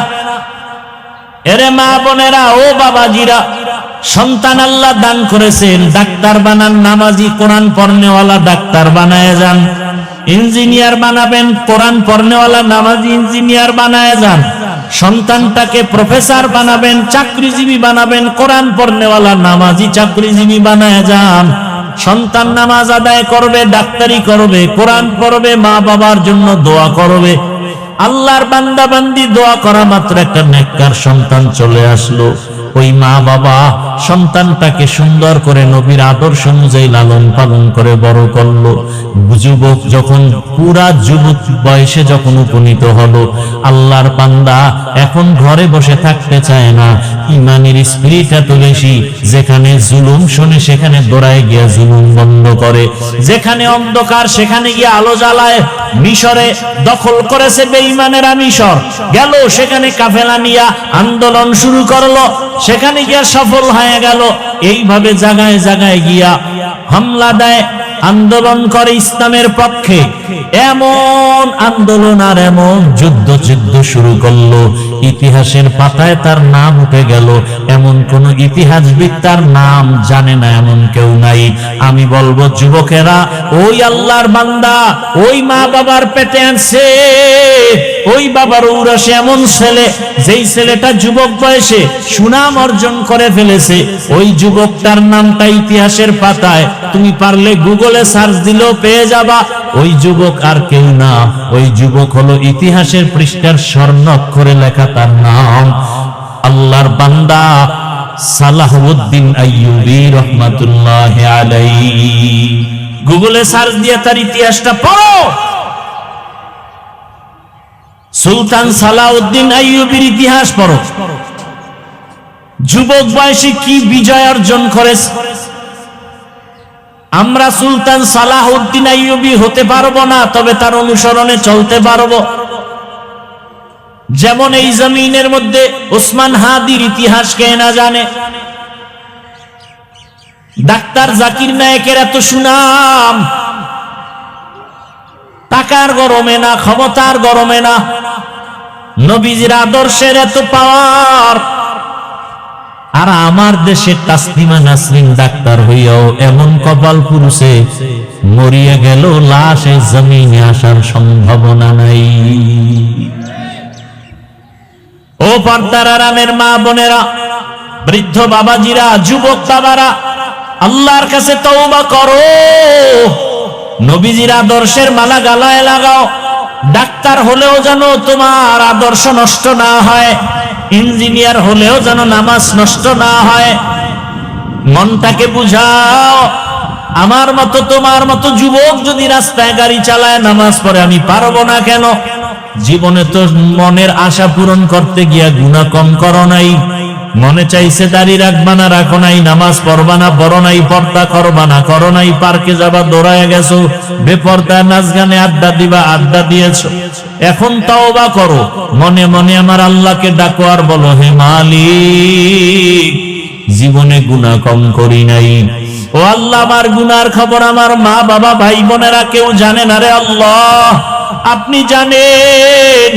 এরে মা বোনেরা, ও বাবাজিরা, সন্তান আল্লাহ দান করেছেন, ডাক্তার বানান, নামাজি কোরআন পড়নেওয়ালা ডাক্তার বানায় যান। ইঞ্জিনিয়ার বানাবেন, কোরআন পড়নেওয়ালা নামাজি ইঞ্জিনিয়ার বানায় যান। সন্তানটাকে প্রফেসর বানাবেন, চাকরিজীবী বানাবেন, কোরআন পড়নেওয়ালা নামাজি চাকরিজীবী বানায় যান। সন্তান নামাজ আদায় করবে, ডাক্তারি করবে, কোরআন পড়বে, মা বাবার জন্য দোয়া করবে। আল্লাহর বান্দা বান্দি দোয়া করা মাত্র একটা নেককার সন্তান চলে আসলো। ওই মা বাবা সন্তানটাকে সুন্দর করে নবীর আদর্শ অনুযায়ী লালন পালন করে বড় করলো। যুবক যখন পুরা যুবক বয়সে যখন উপনীত হলো, আল্লাহর বান্দা এখন ঘরে বসে থাকতে চায় না। ইমানের স্পিরিট এত বেশি, যেখানে জুলুম শোনে সেখানে দৌড়ায় গিয়া জুলুম বন্ধ করে, যেখানে অন্ধকার সেখানে গিয়ে আলো জ্বালায়। মিশরে দখল করেছে বেঈমানেরা, মিশর গেল, সেখানে কাফেলা নিয়া আন্দোলন শুরু করলো, সেখানে গিয়া সফল হয়ে গেল। এইভাবে জায়গায় জায়গায় গিয়া হামলা দেয়, আন্দোলন করে ইসলামের পক্ষে। এমন আন্দোলন আর এমন যুদ্ধ শুরু করলো, ইতিহাসের পাতায় তার নাম উঠে গেল। এমন কোন ইতিহাসবিদ তার নাম জানে না, এমন কেউ নাই। আমি বলবো যুবকেরা, ওই আল্লাহর বান্দা ওই মা বাবার পেটে আছে, ওই বাবার ঔরসে এমন ছেলে, যেই ছেলেটা যুবক বয়সে সুনাম অর্জন করে ফেলেছে, ওই যুবকটার নামটা ইতিহাসের পাতায় তুমি পারলে গুগলে সার্চ দিলেও পেয়ে যাবা। ওই যুবক আর কেউ না, ওই যুবক হলো ইতিহাসের পৃষ্ঠার স্বর্ণাক্ষরে লেখা তার নাম আল্লাহর বান্দা সালাহউদ্দিন আইয়ুবী রাহমাতুল্লাহি আলাইহি। গুগলে সার্চ দিয়ে তার ইতিহাসটা পড়ো। সুলতান সালাহউদ্দিন আইয়ুবীর ইতিহাস পড়ো। যুবক বয়সে কি বিজয় অর্জন করেছে। আমরা সুলতান সালাহউদ্দিন আইয়ুবী হতে পারবো না, তবে তার অনুসরণে চলতে পারবো। যেমন এই জমিনের মধ্যে ওসমান হাদির ইতিহাস কে না জানে। ডাক্তার জাকির নায়েকের এত সুনাম, টাকার গরমে না, ক্ষমতার গরমে না, নবীজির আদর্শের এত পাওয়ার। আর আমার দেশের তাসলিমা নাসরিন ডাক্তার হইয়াও এমন কপাল পুরুষে মরিয়া গেল, লাশে জমিনে আসার সম্ভাবনা নাই। ও পর্দার আরামের মা বোনেরা, বৃদ্ধ বাবাজিরা, যুবক বাবারা, আল্লাহর কাছে তওবা করো। নবীজির আদর্শের মালা গালায় লাগাও। ডাক্তার হলেও যেন তোমার আদর্শ নষ্ট না হয়, ইঞ্জিনিয়ার হলেও যেন নামাজ নষ্ট না হয়। মনটাকে বুঝাও। আমার মতো তোমার মতো যুবক যদি রাস্তায় গাড়ি চালায়, নামাজ পড়ে, আমি পারবো না কেন? জীবনে তো মনের আশা পূরণ করতে গিয়া গুনাহ কম করো নাই। মনে চাইছে দাড়ি রাখবা না, রাখো নাই। নামাজ পড়বা না, পড়ো নাই। পর্দা করবা না, করো নাই। পার্কে যাবা, দৌড়ায় গেছো। বেপর্দা নাচ গানে আড্ডা দিবা, আড্ডা দিয়েছো। এখন তওবা করো, মনে মনে আমার আল্লাহকে ডাকো আর বলো, হে মালিক, জীবনে গুনাহ কম করি নাই, ও আল্লাহ, আমার গুনার খবর আমার মা বাবা ভাই বোনেরা কেউ জানে না রে আল্লাহ, আপনি জানেন।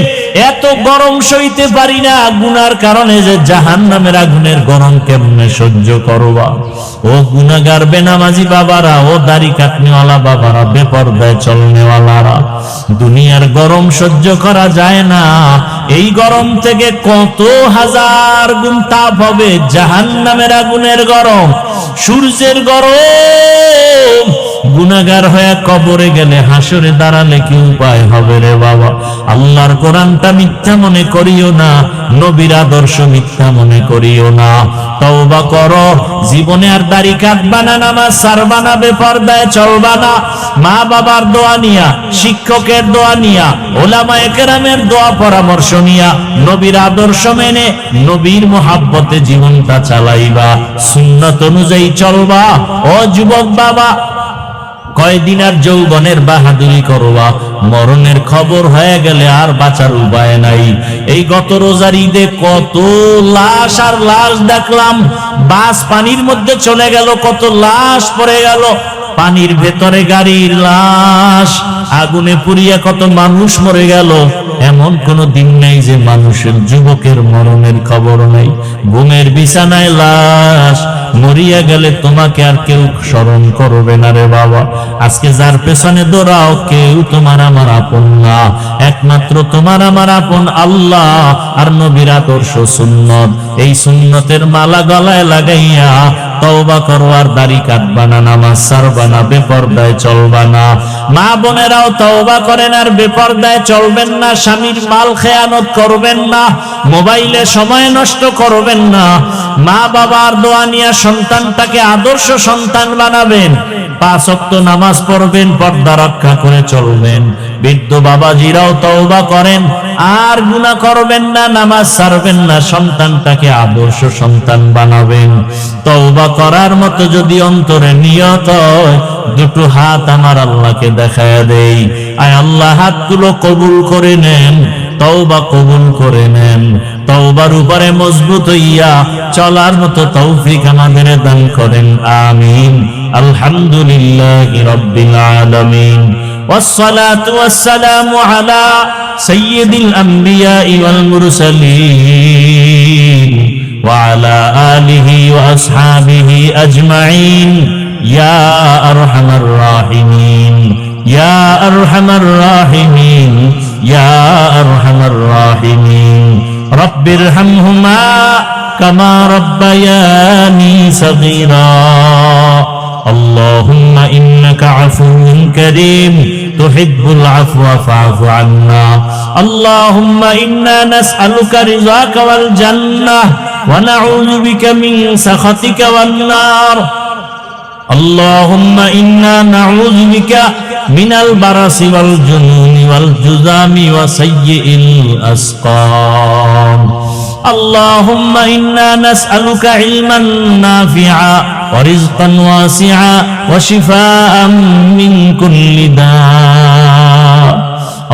এত গরম সইতে পারি না, গুনার কারণে যে জাহান্নামের আগুনের গরম কেমনে সহ্য করবা। ও গুনাহগার বেনামাজি বাবারা, ও দাড়ি কাটনেওয়ালা বাবারা, বেপরদায় চলনেওয়ালারা, দুনিয়ার গরম সহ্য করা যায় না। এই গরম থেকে কত হাজার গুণ তাপ হবে জাহান্নামের আগুনের গরম, সূর্যের গরম। গুনাহগার হয়ে কবরে গেলে, হাসরে দাঁড়ালে কি উপায় হবে রে বাবা? আল্লাহর কোরআনটা মিথ্যা মনে করিও না, নবীর আদর্শ মিথ্যা মনে করিও না। তওবা করো, জীবনে আর দাড়ি কাটবা না, নামাজ ছাড়বা না, বেপরদায় চলবা না। মা বাবার দোয়া নিয়া, শিক্ষকের দোয়া নিয়া, ওলামায়ে কেরামের দোয়া পরামর্শ নিয়া, নবীর আদর্শ মেনে নবীর মোহাব্বতে জীবনটা চালাইবা, সুন্নাত অনুযায়ী চলবা। ও যুবক বাবা, কয়দিন আর যৌবনের বাহাদুরি করবা, মরণের খবর হয়ে গেলে আর বাঁচার উপায় নাই। এই গত রোজার ঈদে কত লাশ আর লাশ দেখলাম, বাস পানির মধ্যে চলে গেল, কত লাশ পড়ে গেল, পানির ভেতরে গাড়ির লাশ, আগুনে পুড়িয়া কত মানুষ মরে গেল। এমন কোন দিন নেই যে মানুষের, যুবকের মরণের খবর নাই। ঘুমের বিছানায় লাশ, মরিয়া গেলে তোমাকে আর কেউ স্মরণ করবে না রে বাবা। আজকে যার পেছনে দৌড়াও, কেউ তোমার আমার আপন না, একমাত্র তোমার আমার আপন আল্লাহ আর নবীর আদর্শ সুন্নত। এই সুন্নতের মালা গলায় লাগাইয়া তওবা করো, আর দাড়ি কাটবা না, নামাজ ছাড়বা না, বেপরদায় চলবা না। মা বোনেরাও তওবা করেন, আর বেপরদায় চলবেন না, স্বামীর মাল খেয়ানত করবেন না, মোবাইলে সময় নষ্ট করবেন না। মা বাবার দোয়া নিয়ে সন্তানটাকে আদর্শ সন্তান বানাবেন, 5 ওয়াক্ত নামাজ পড়বেন, পর্দা রক্ষা করে চলবেন। বৃদ্ধ বাবাজিরাও তওবা করেন, আর গুনাহ করবেন না, নামাজ ছাড়বেন না, সন্তানটাকে আদর্শ সন্তান বানাবেন। তওবা করার মতো যদি অন্তরে নিয়ত হয়, দুটো হাত আমার আল্লাহকে দেখায়া দেই, আয় আল্লাহ হাতগুলো কবুল করে নেন, তওবা কবুল করে নেন। তওবার উপরে মজবুত হইয়া চলার মতো তৌফিক আমাদের দান করেন, আমিন। আলহামদুলিল্লাহি রাব্বিল আলামিন, ওয়াসসালাতু ওয়াসসালামু আলা সাইয়্যিদিল আমবিয়াই ওয়াল মুরসালিন ওয়া আলা আলিহি ওয়া আসহাবিহি আজমাইন, ইয়া আরহামার রাহিমিন, ইয়া আরহামার রাহিমিন, ইয়া আরহামার রাহিমিন। রব্বিরহামহুমা কামা রব্বায়ানি সগীরা। আল্লাহুম্মা ইন্নাকা আফুউন কারীম তুহিব্বুল আফওয়া ফা'ফু আন্না। আল্লাহুম্মা ইন্না নাসআলুকা রিযাকা ওয়াল জান্নাহ ওয়া নাউযু বিকা মিন সাখাতিকা ওয়ান নার। اللهم إنا نعوذ بك من البرص والجنون والجذام وسيء الأسقام. اللهم إنا نسألك علما نافعا ورزقا واسعا وشفاء من كل داء.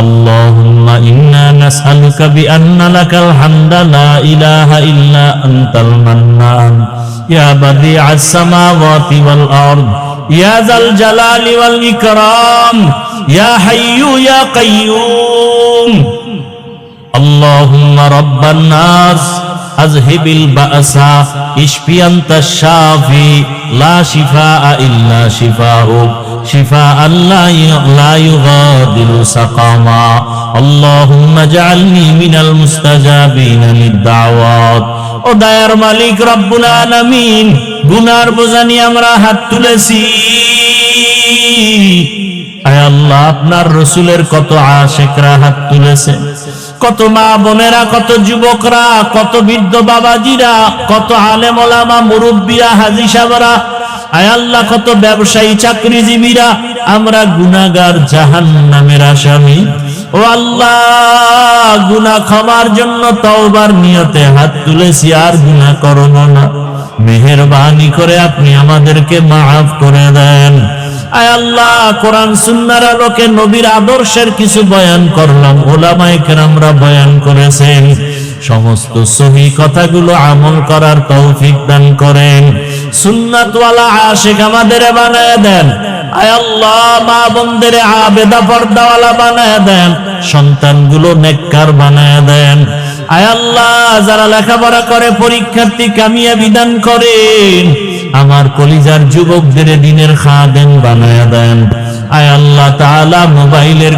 اللهم إنا نسألك بأن لك الحمد لا إله إلا أنت المنان يا بديع السماوات والأرض يا ذا الجلال والإكرام يا حي يا قيوم. اللهم رب الناس أذهب البأس اشفي أنت الشافي لا شفاء إلا شفاؤك شفاء لا يغادر سقما. اللهم اجعلني من المستجابين للدعوات. ও দয়ার মালিক রব্বুল আলামিন, গুনার বোঝা নিয়ে আমরা হাত তুলেছি। আয় আল্লাহ, আপনার রাসূলের কত আশিকরা হাত তুলেছে, কত মা বোনেরা, কত যুবকরা, কত বৃদ্ধ বাবাজিরা, কত আলেম ওলামা মুরব্বিরা, হাজী সাহেবরা, আয় আল্লাহ কত ব্যবসায়ী চাকরিজীবীরা, আমরা গুনাহগার, জাহান্নামের আসামি। ও আল্লাহ, গুনাহ ক্ষমার জন্য তওবার নিয়তে হাত তুলেছি, আর গুনাহ করব না। মেহেরবানি করে আপনি আমাদেরকে মাফ করে দেন। আয় আল্লাহ, কোরআন সুন্নাহর আলোকে নবীর আদর্শের কিছু বয়ান করলাম, উলামায়ে কেরামরা বয়ান করেছেন, সমস্ত সহিহ কথাগুলো আমল করার তৌফিক দান করেন। সুন্নাতওয়ালা আশিক আমাদের বানায় দেন। আয় আল্লাহ, মা বোনদের আবেদা পর্দাওয়ালা বানায় দেন, সন্তানগুলো নেককার বানায় দেন। আয় আল্লাহ, যারা লেখাপড়া করে পরীক্ষার্থী কামিয়াবি দান করেন, আমার কলিজার যুবকদের দ্বীনের খাদেম বানায় দেন। আয় আল্লাহ তাআলা, মোবাইলের